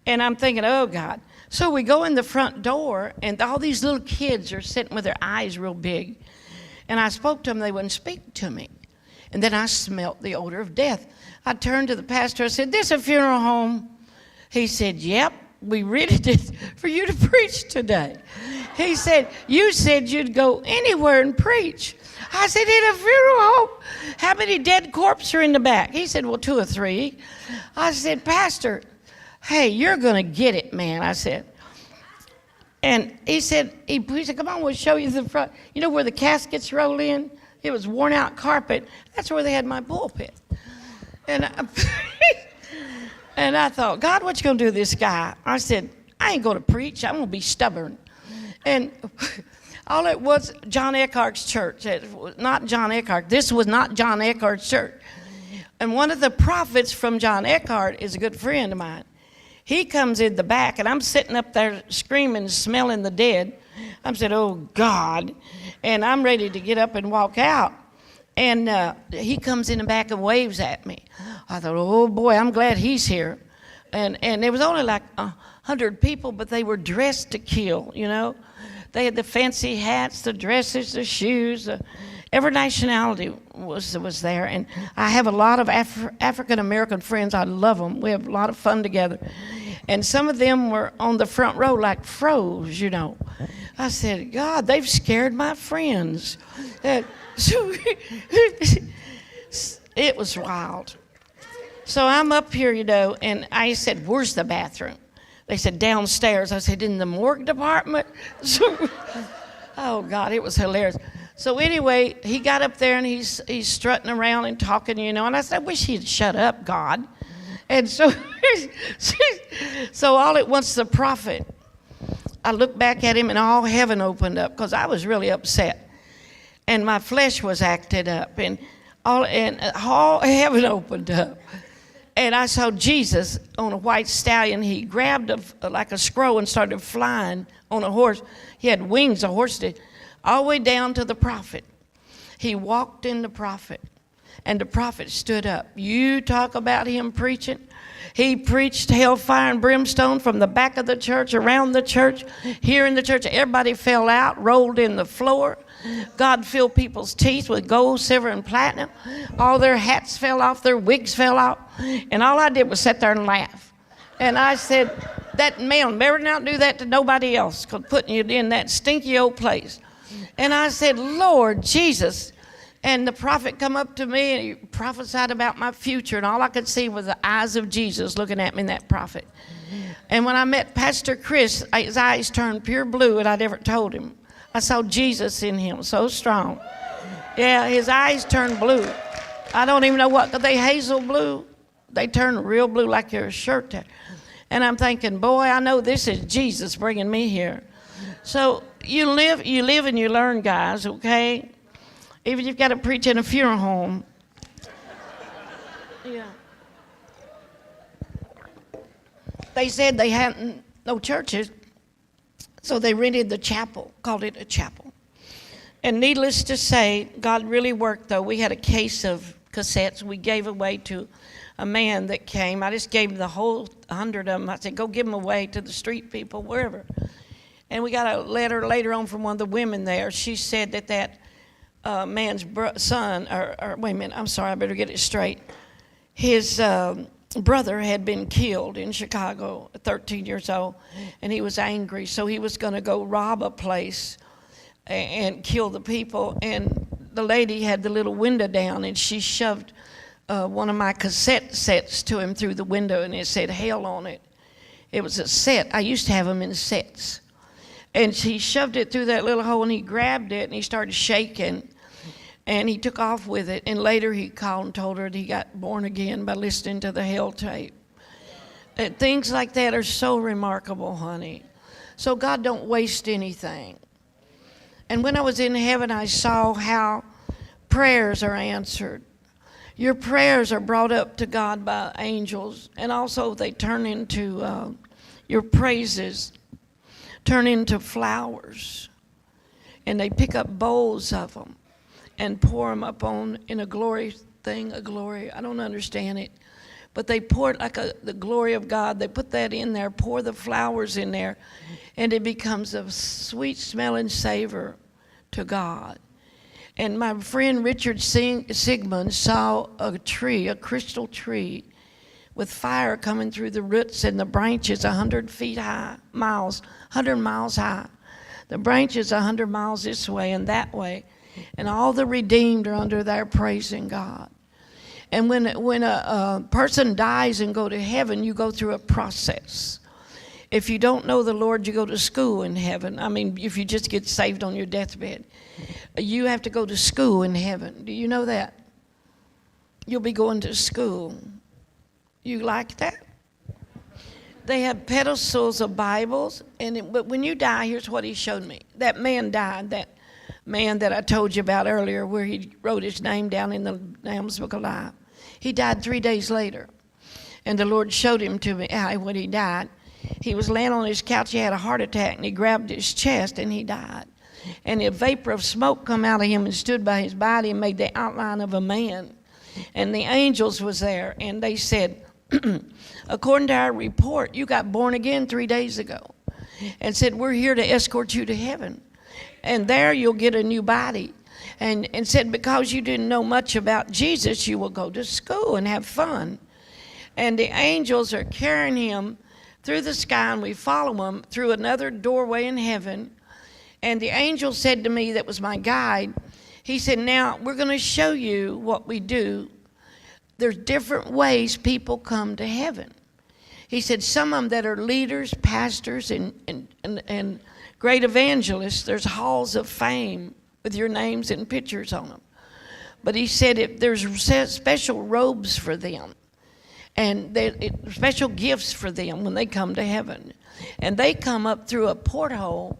And I'm thinking, oh, God. So we go in the front door, and all these little kids are sitting with their eyes real big. And I spoke to them. They wouldn't speak to me. And then I smelt the odor of death. I turned to the pastor. I said, this a funeral home? He said, yep, we rented it for you to preach today. He said, you said you'd go anywhere and preach. I said, in a funeral home? How many dead corpses are in the back? He said, well, 2 or 3. I said, Pastor, hey, you're going to get it, man, I said. And he said, come on, we'll show you the front. You know where the caskets roll in? It was worn out carpet. That's where they had my pulpit. And and I thought, God, what you going to do to this guy? I said, I ain't going to preach. I'm going to be stubborn. And all it was, John Eckhart's church. Not John Eckhart. This was not John Eckhart's church. And one of the prophets from John Eckhart is a good friend of mine. He comes in the back, and I'm sitting up there screaming, smelling the dead. I'm saying, oh, God. And I'm ready to get up and walk out. And he comes in the back and waves at me. I thought, oh, boy, I'm glad he's here. And there was only like 100 people, but they were dressed to kill, you know. They had the fancy hats, the dresses, the shoes. Every nationality was there. And I have a lot of African-American friends. I love them. We have a lot of fun together. And some of them were on the front row like froze, you know. I said, God, they've scared my friends. So it was wild. So I'm up here, you know, and I said, where's the bathroom? They said, downstairs. I said, in the morgue department? So, oh, God, it was hilarious. So anyway, he got up there, and he's strutting around and talking, you know, and I said, I wish he'd shut up, God. And so, so all at once the prophet, I looked back at him, and all heaven opened up because I was really upset. And my flesh was acted up, and all heaven opened up. And I saw Jesus on a white stallion. He grabbed like a scroll and started flying on a horse. He had wings, a horse did, all the way down to the prophet. He walked in the prophet, and the prophet stood up. You talk about him preaching. He preached hellfire and brimstone from the back of the church, around the church, here in the church. Everybody fell out, rolled in the floor. God filled people's teeth with gold, silver, and platinum. All their hats fell off, their wigs fell off. And all I did was sit there and laugh. And I said, that man, better not do that to nobody else, because putting you in that stinky old place. And I said, Lord Jesus. And the prophet come up to me, and he prophesied about my future. And all I could see was the eyes of Jesus looking at me in that prophet. And when I met Pastor Chris, his eyes turned pure blue, and I never told him. I saw Jesus in him, so strong. Yeah, his eyes turned blue. I don't even know what, are they hazel blue? They turn real blue like your shirt there. And I'm thinking, boy, I know this is Jesus bringing me here. So you live and you learn, guys, okay? Even if you've got to preach in a funeral home. Yeah. They said they hadn't, no churches. So they rented the chapel, called it a chapel. And needless to say, God really worked, though. We had a case of cassettes we gave away to a man that came. I just gave him the whole 100 of them. I said, go give them away to the street people, wherever. And we got a letter later on from one of the women there. She said that man's son, or wait a minute, I'm sorry, I better get it straight. His brother had been killed in Chicago at 13 years old, and he was angry, so he was going to go rob a place and kill the people. And the lady had the little window down, and she shoved one of my cassette sets to him through the window, and it said hell on it. It was a set. I used to have them in sets. And she shoved it through that little hole, and he grabbed it, and he started shaking. And he took off with it. And later he called and told her that he got born again by listening to the hell tape. Things like that are so remarkable, honey. So God don't waste anything. And when I was in heaven, I saw how prayers are answered. Your prayers are brought up to God by angels, and also they turn into, your praises turn into flowers. And they pick up bowls of them and pour them up on in a glory thing, I don't understand it. But they pour it like the glory of God. They put that in there, pour the flowers in there, and it becomes a sweet smelling savor to God. And my friend Richard Sigmund saw a tree, a crystal tree, with fire coming through the roots and the branches 100 feet high, 100 miles high. The branches 100 miles this way and that way. And all the redeemed are under there praising God. And when a person dies and go to heaven, you go through a process. If you don't know the Lord, you go to school in heaven. I mean, if you just get saved on your deathbed, you have to go to school in heaven. Do you know that? You'll be going to school. You like that? They have pedestals of Bibles, but when you die, here's what he showed me. That man died, that man that I told you about earlier, where he wrote his name down in the Lamb's Book of Life. He died 3 days later, and the Lord showed him to me when he died. He was laying on his couch, he had a heart attack, and he grabbed his chest, and he died. And a vapor of smoke come out of him and stood by his body and made the outline of a man. And the angels was there, and they said, according to our report, you got born again 3 days ago, and said, we're here to escort you to heaven. And there you'll get a new body. And said, because you didn't know much about Jesus, you will go to school and have fun. And the angels are carrying him through the sky, and we follow him through another doorway in heaven. And the angel said to me, that was my guide, he said, now we're going to show you what we do. There's different ways people come to heaven. He said, some of them that are leaders, pastors, and great evangelists, there's halls of fame with your names and pictures on them. But he said there's special robes for them, and special gifts for them when they come to heaven. And they come up through a porthole,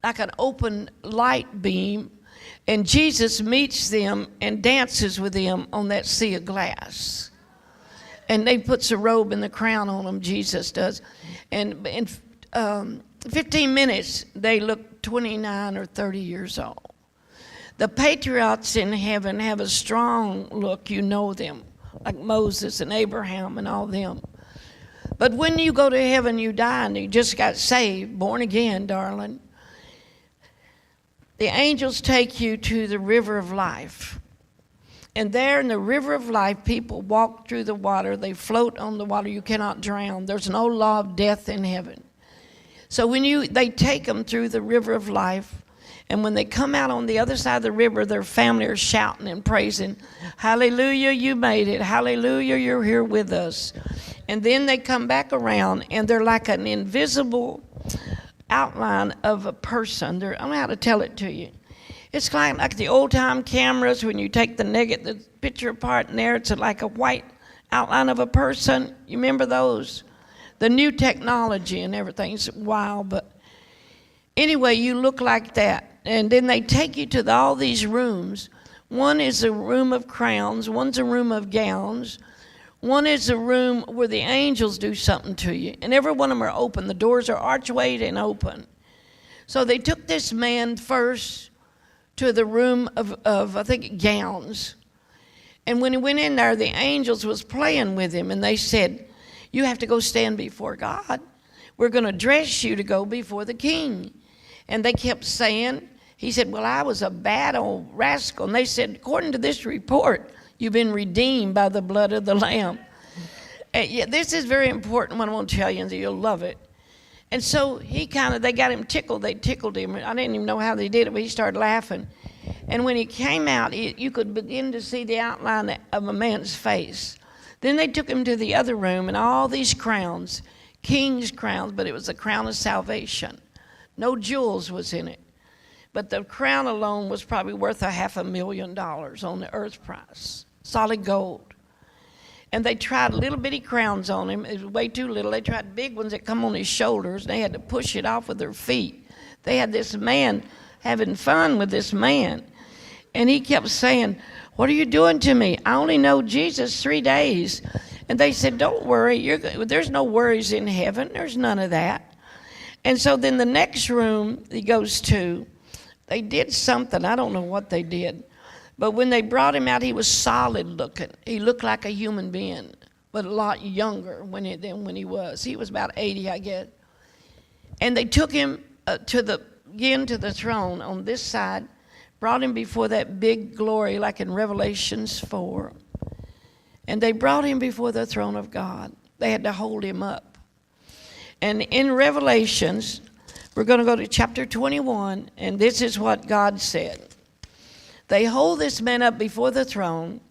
like an open light beam, and Jesus meets them and dances with them on that sea of glass. And they puts a robe and the crown on them, Jesus does. And in 15 minutes, they look 29 or 30 years old. The patriots in heaven have a strong look, you know them, like Moses and Abraham and all them. But when you go to heaven, you die, and you just got saved, born again, darling. The angels take you to the river of life. And there in the river of life, people walk through the water. They float on the water. You cannot drown. There's no law of death in heaven. So they take them through the river of life. And when they come out on the other side of the river, their family are shouting and praising, hallelujah, you made it. Hallelujah, you're here with us. And then they come back around, and they're like an invisible outline of a person. I don't know how to tell it to you. It's like the old-time cameras when you take the picture apart, and there it's like a white outline of a person. You remember those? The new technology and everything's wild, but anyway, you look like that. And then they take you to all these rooms. One is a room of crowns. One's a room of gowns. One is a room where the angels do something to you. And every one of them are open. The doors are archwayed and open. So they took this man first to the room of I think, gowns. And when he went in there, the angels was playing with him. And they said, you have to go stand before God. We're going to dress you to go before the king. And they kept saying, he said, well, I was a bad old rascal. And they said, according to this report, you've been redeemed by the blood of the Lamb. Yeah, this is very important one I want to tell you, and you'll love it. And so they got him tickled. They tickled him. I didn't even know how they did it, but he started laughing. And when he came out, you could begin to see the outline of a man's face. Then they took him to the other room, and all these crowns, king's crowns, but it was a crown of salvation. No jewels was in it. But the crown alone was probably worth $500,000 on the earth price, solid gold. And they tried little bitty crowns on him. It was way too little. They tried big ones that come on his shoulders, and they had to push it off with their feet. They had this man having fun with this man. And he kept saying, "What are you doing to me? I only know Jesus 3 days." And they said, "Don't worry. There's no worries in heaven. There's none of that." And so then the next room he goes to, they did something. I don't know what they did. But when they brought him out, he was solid looking. He looked like a human being, but a lot younger than when he was. He was about 80, I guess. And they took him to the throne on this side, brought him before that big glory like in Revelations 4. And they brought him before the throne of God. They had to hold him up. And in Revelations, we're going to go to chapter 21, and this is what God said. They hold this man up before the throne,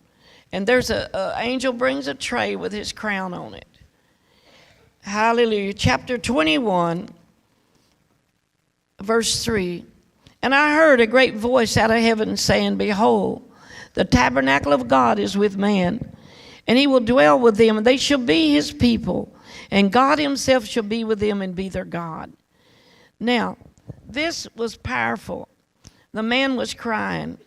and there's an angel brings a tray with his crown on it. Hallelujah. Chapter 21, verse 3. "And I heard a great voice out of heaven saying, Behold, the tabernacle of God is with man, and he will dwell with them, and they shall be his people, and God himself shall be with them and be their God." Now, this was powerful. The man was crying,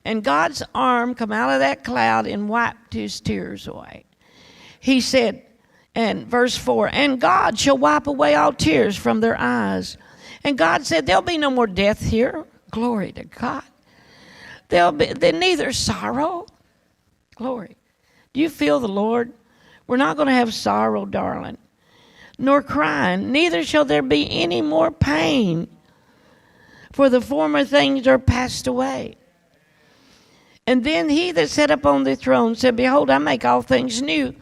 and God's arm come out of that cloud and wiped his tears away. He said, and verse 4, "And God shall wipe away all tears from their eyes." And God said, "There'll be no more death here." Glory to God. There'll be neither sorrow. Glory. Do you feel the Lord? We're not going to have sorrow, darling, nor crying. Neither shall there be any more pain, for the former things are passed away. And then he that sat upon the throne said, "Behold, I make all things new."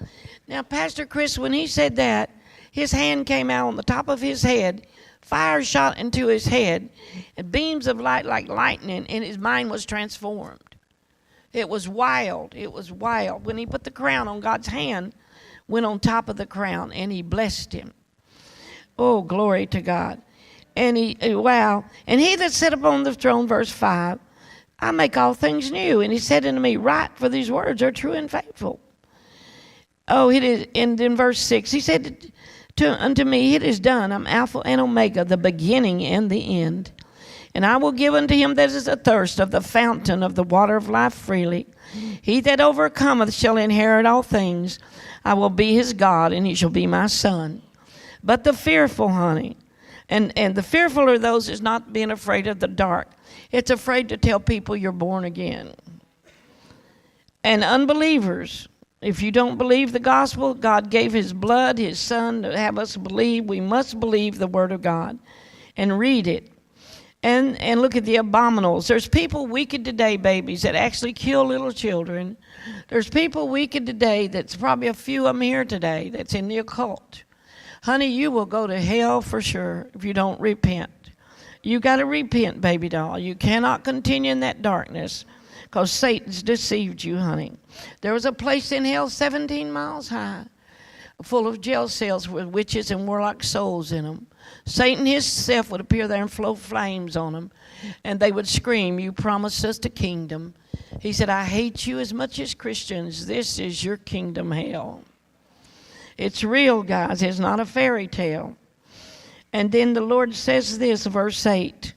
Now, Pastor Chris, when he said that, his hand came out on the top of his head. Fire shot into his head, and beams of light like lightning, and his mind was transformed. It was wild. It was wild. When he put the crown on God's hand, went on top of the crown, and he blessed him. Oh, glory to God. And wow. "And he that sat upon the throne," verse 5, "I make all things new. And he said unto me, Write, for these words are true and faithful." Oh, it is. And in verse 6, he said unto me, "It is done. I'm Alpha and Omega, the beginning and the end. And I will give unto him that is athirst of the fountain of the water of life freely. He that overcometh shall inherit all things. I will be his God, and he shall be my son." But the fearful, honey, and the fearful are those that's not being afraid of the dark. It's afraid to tell people you're born again. And unbelievers, if you don't believe the gospel, God gave his blood, his son, to have us believe. We must believe the word of God and read it. And look at the abominables. There's people wicked today, babies, that actually kill little children. There's people wicked today, that's probably a few of them here today, that's in the occult. Honey, you will go to hell for sure if you don't repent. You got to repent, baby doll. You cannot continue in that darkness because Satan's deceived you, honey. There was a place in hell 17 miles high, full of jail cells with witches and warlock souls in them. Satan himself would appear there and flow flames on them, and they would scream, "You promised us the kingdom." He said, "I hate you as much as Christians. This is your kingdom hell." It's real, guys. It's not a fairy tale. And then the Lord says this, verse 8.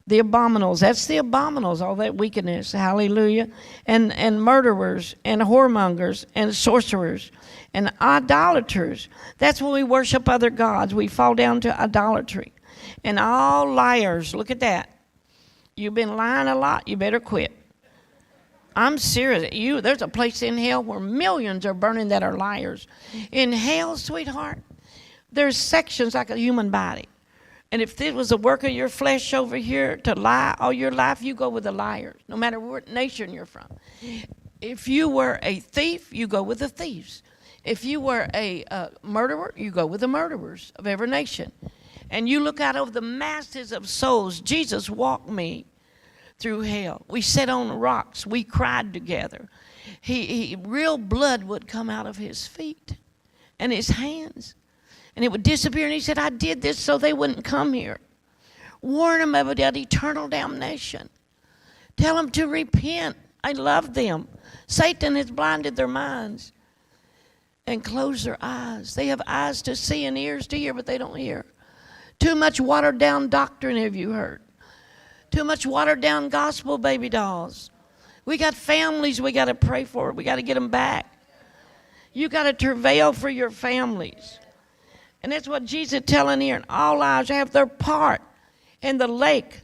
The abominables, that's the abominables, all that wickedness, hallelujah. And murderers, and whoremongers, and sorcerers, and idolaters. That's when we worship other gods. We fall down to idolatry. And all liars, look at that. You've been lying a lot, you better quit. I'm serious. There's a place in hell where millions are burning that are liars. In hell, sweetheart, there's sections like a human body. And if this was a work of your flesh over here to lie all your life, you go with the liars, no matter what nation you're from. If you were a thief, you go with the thieves. If you were a murderer, you go with the murderers of every nation. And you look out over the masses of souls. Jesus walked me through hell. We sat on rocks. We cried together. Real blood would come out of his feet and his hands. And it would disappear. And he said, "I did this so they wouldn't come here." Warn them about that eternal damnation. Tell them to repent. I love them. Satan has blinded their minds and closed their eyes. They have eyes to see and ears to hear, but they don't hear. Too much watered down doctrine, have you heard? Too much watered down gospel, baby dolls. We got families we got to pray for. We got to get them back. You got to travail for your families. And that's what Jesus is telling here. And all lives have their part in the lake,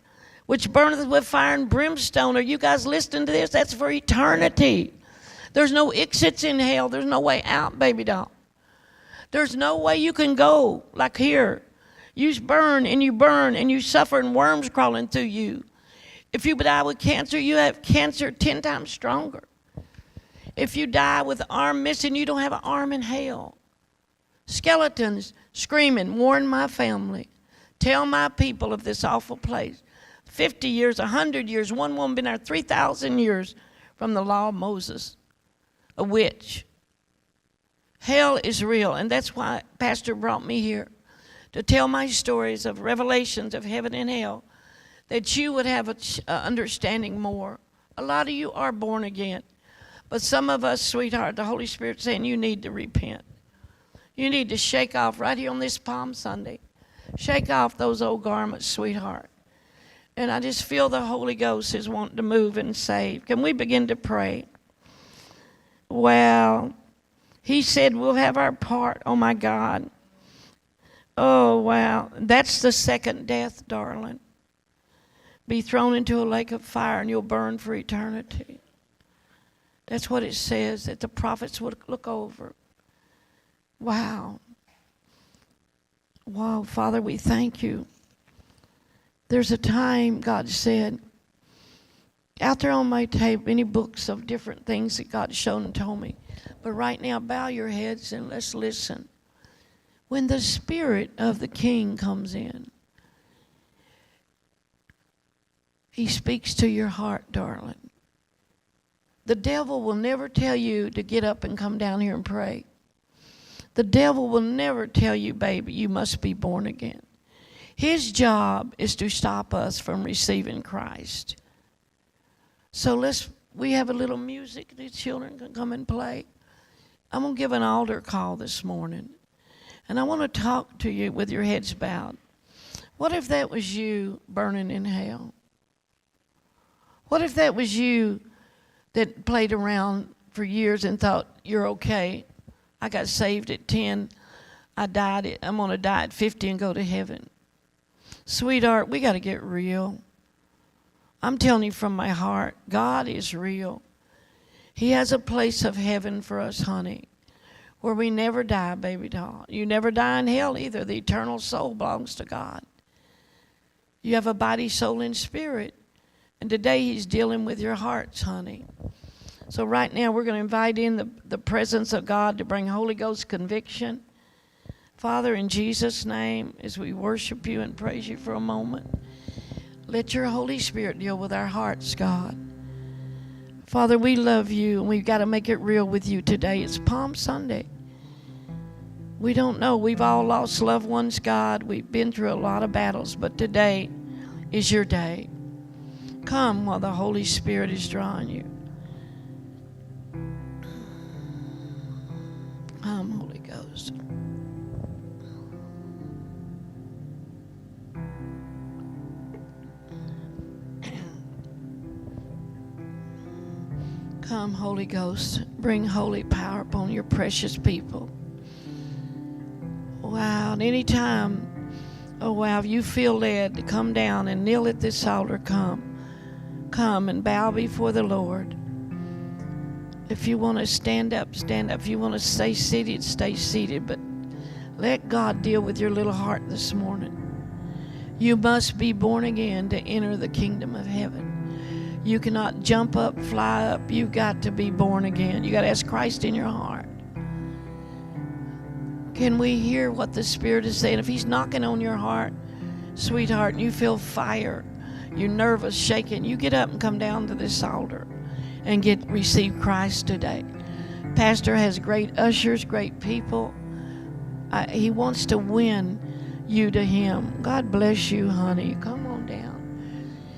which burneth with fire and brimstone. Are you guys listening to this? That's for eternity. There's no exits in hell. There's no way out, baby doll. There's no way you can go like here. You burn and you suffer and worms crawling through you. If you die with cancer, you have cancer 10 times stronger. If you die with an arm missing, you don't have an arm in hell. Skeletons screaming, warn my family. Tell my people of this awful place. 50 years, 100 years, one woman been there 3,000 years from the law of Moses. A witch. Hell is real, and that's why Pastor brought me here, to tell my stories of revelations of heaven and hell, that you would have an understanding more. A lot of you are born again, but some of us, sweetheart, the Holy Spirit's saying you need to repent. You need to shake off right here on this Palm Sunday. Shake off those old garments, sweetheart. And I just feel the Holy Ghost is wanting to move and save. Can we begin to pray? Well, he said we'll have our part. Oh, my God. Oh, wow. That's the second death, darling. Be thrown into a lake of fire and you'll burn for eternity. That's what it says that the prophets would look over. Wow. Wow, Father, we thank you. There's a time, God said, out there on my tape, many books of different things that God showed and told me. But right now, bow your heads and let's listen. When the Spirit of the King comes in, he speaks to your heart, darling. The devil will never tell you to get up and come down here and pray. The devil will never tell you, baby, you must be born again. His job is to stop us from receiving Christ. So we have a little music. The children can come and play. I'm going to give an altar call this morning. And I want to talk to you with your heads bowed. What if that was you burning in hell? What if that was you that played around for years and thought, you're okay. I got saved at 10. I'm going to die at 50 and go to heaven. Sweetheart, we got to get real. I'm telling you from my heart, God is real. He has a place of heaven for us, honey, where we never die, baby doll. You never die in hell either. The eternal soul belongs to God. You have a body, soul, and spirit. And today he's dealing with your hearts, honey. So right now we're going to invite in the presence of God to bring Holy Ghost conviction. Father, in Jesus' name, as we worship you and praise you for a moment, let your Holy Spirit deal with our hearts, God. Father, we love you, and we've got to make it real with you today. It's Palm Sunday. We don't know. We've all lost loved ones, God. We've been through a lot of battles, but today is your day. Come while the Holy Spirit is drawing you. Come, Holy Ghost. Come, Holy Ghost. Bring holy power upon your precious people. Wow. And anytime, oh wow, if you feel led to come down and kneel at this altar, come and bow before the Lord. If you want to stand up, stand up. If you want to stay seated. But let God deal with your little heart this morning. You must be born again to enter the kingdom of heaven. You cannot jump up, fly up. You've got to be born again. You got to ask Christ in your heart. Can we hear what the Spirit is saying? If he's knocking on your heart, sweetheart, and you feel fire, you're nervous, shaking, you get up and come down to this altar and receive Christ today. Pastor has great ushers, great people. He wants to win you to him. God bless you, honey. Come on.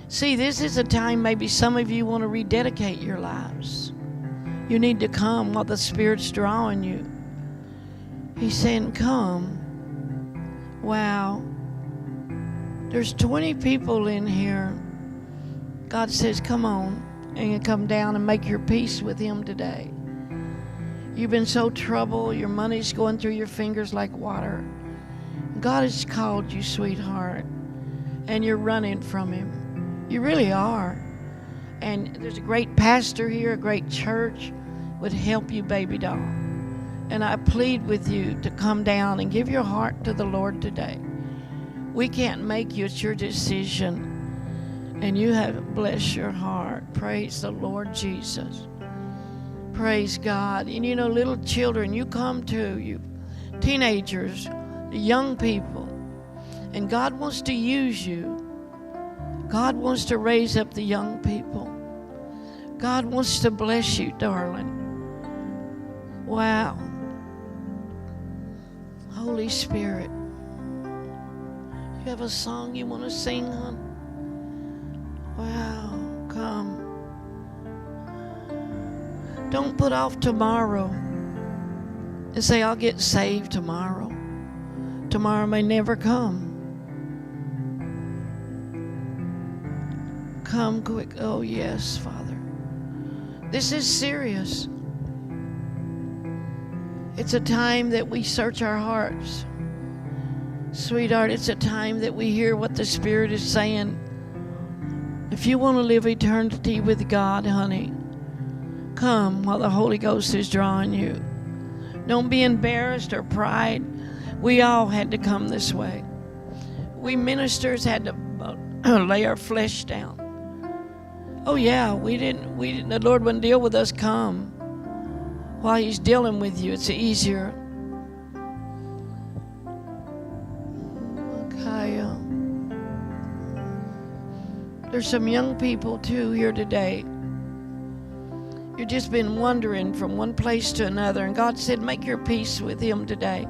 See, this is a time maybe some of you want to rededicate your lives. You need to come while the Spirit's drawing you. He's saying, come. Wow. There's 20 people in here. God says, come on and come down and make your peace with Him today. You've been so troubled. Your money's going through your fingers like water. God has called you, sweetheart, and you're running from Him. You really are. And there's a great pastor here, a great church would help you, baby doll. And I plead with you to come down and give your heart to the Lord today. We can't make you. It's your decision. And you have bless your heart. Praise the Lord Jesus. Praise God. And you know, little children, you come too, you teenagers, young people. And God wants to use you. God wants to raise up the young people. God wants to bless you, darling. Wow. Holy Spirit. You have a song you want to sing, hon? Wow. Come. Don't put off tomorrow and say, I'll get saved tomorrow. Tomorrow may never come. Come quick. Oh, yes, Father. This is serious. It's a time that we search our hearts. Sweetheart, it's a time that we hear what the Spirit is saying. If you want to live eternity with God, honey, come while the Holy Ghost is drawing you. Don't be embarrassed or pride. We all had to come this way. We ministers had to lay our flesh down. Oh yeah, we didn't, the Lord wouldn't deal with us. Come. While He's dealing with you, it's easier. Okay. There's some young people too here today. You've just been wandering from one place to another, and God said, make your peace with Him today.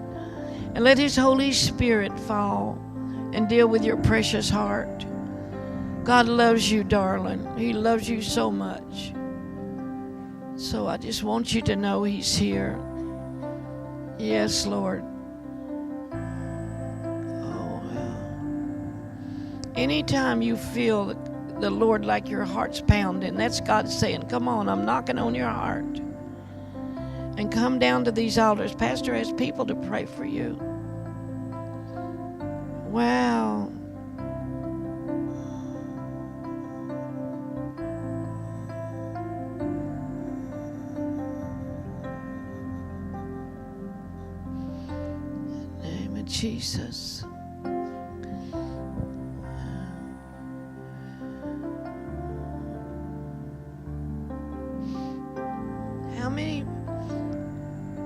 And let His Holy Spirit fall and deal with your precious heart. God loves you, darling. He loves you so much. So I just want you to know He's here. Yes, Lord. Oh, anytime you feel the Lord like your heart's pounding, that's God saying, come on, I'm knocking on your heart. And come down to these altars. Pastor has people to pray for you. Wow. Jesus.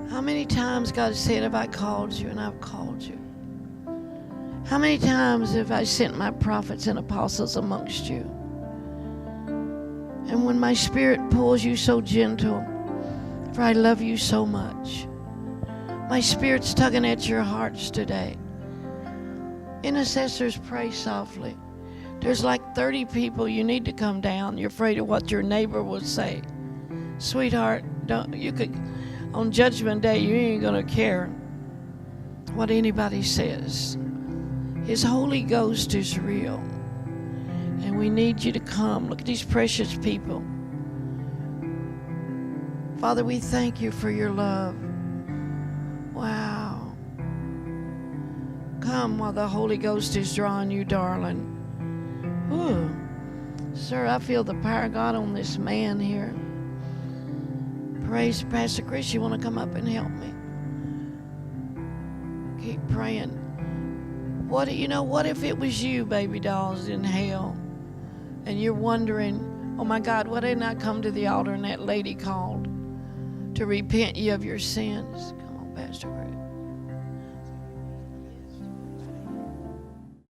How many times God said, have I called you? And I've called you. How many times have I sent my prophets and apostles amongst you? And when my Spirit pulls you so gentle, for I love you so much, my Spirit's tugging at your hearts today. Intercessors, pray softly. There's like 30 people. You need to come down. You're afraid of what your neighbor will say. Sweetheart, on Judgment Day, you ain't going to care what anybody says. His Holy Ghost is real. And we need you to come. Look at these precious people. Father, we thank you for your love. Wow. Come while the Holy Ghost is drawing you, darling. Ooh. Sir, I feel the power of God on this man here. Praise Pastor Chris. You want to come up and help me? Keep praying. What if it was you, baby dolls, in hell, and you're wondering, oh my God, why didn't I come to the altar and that lady called to repent you of your sins? Come on, Pastor Chris.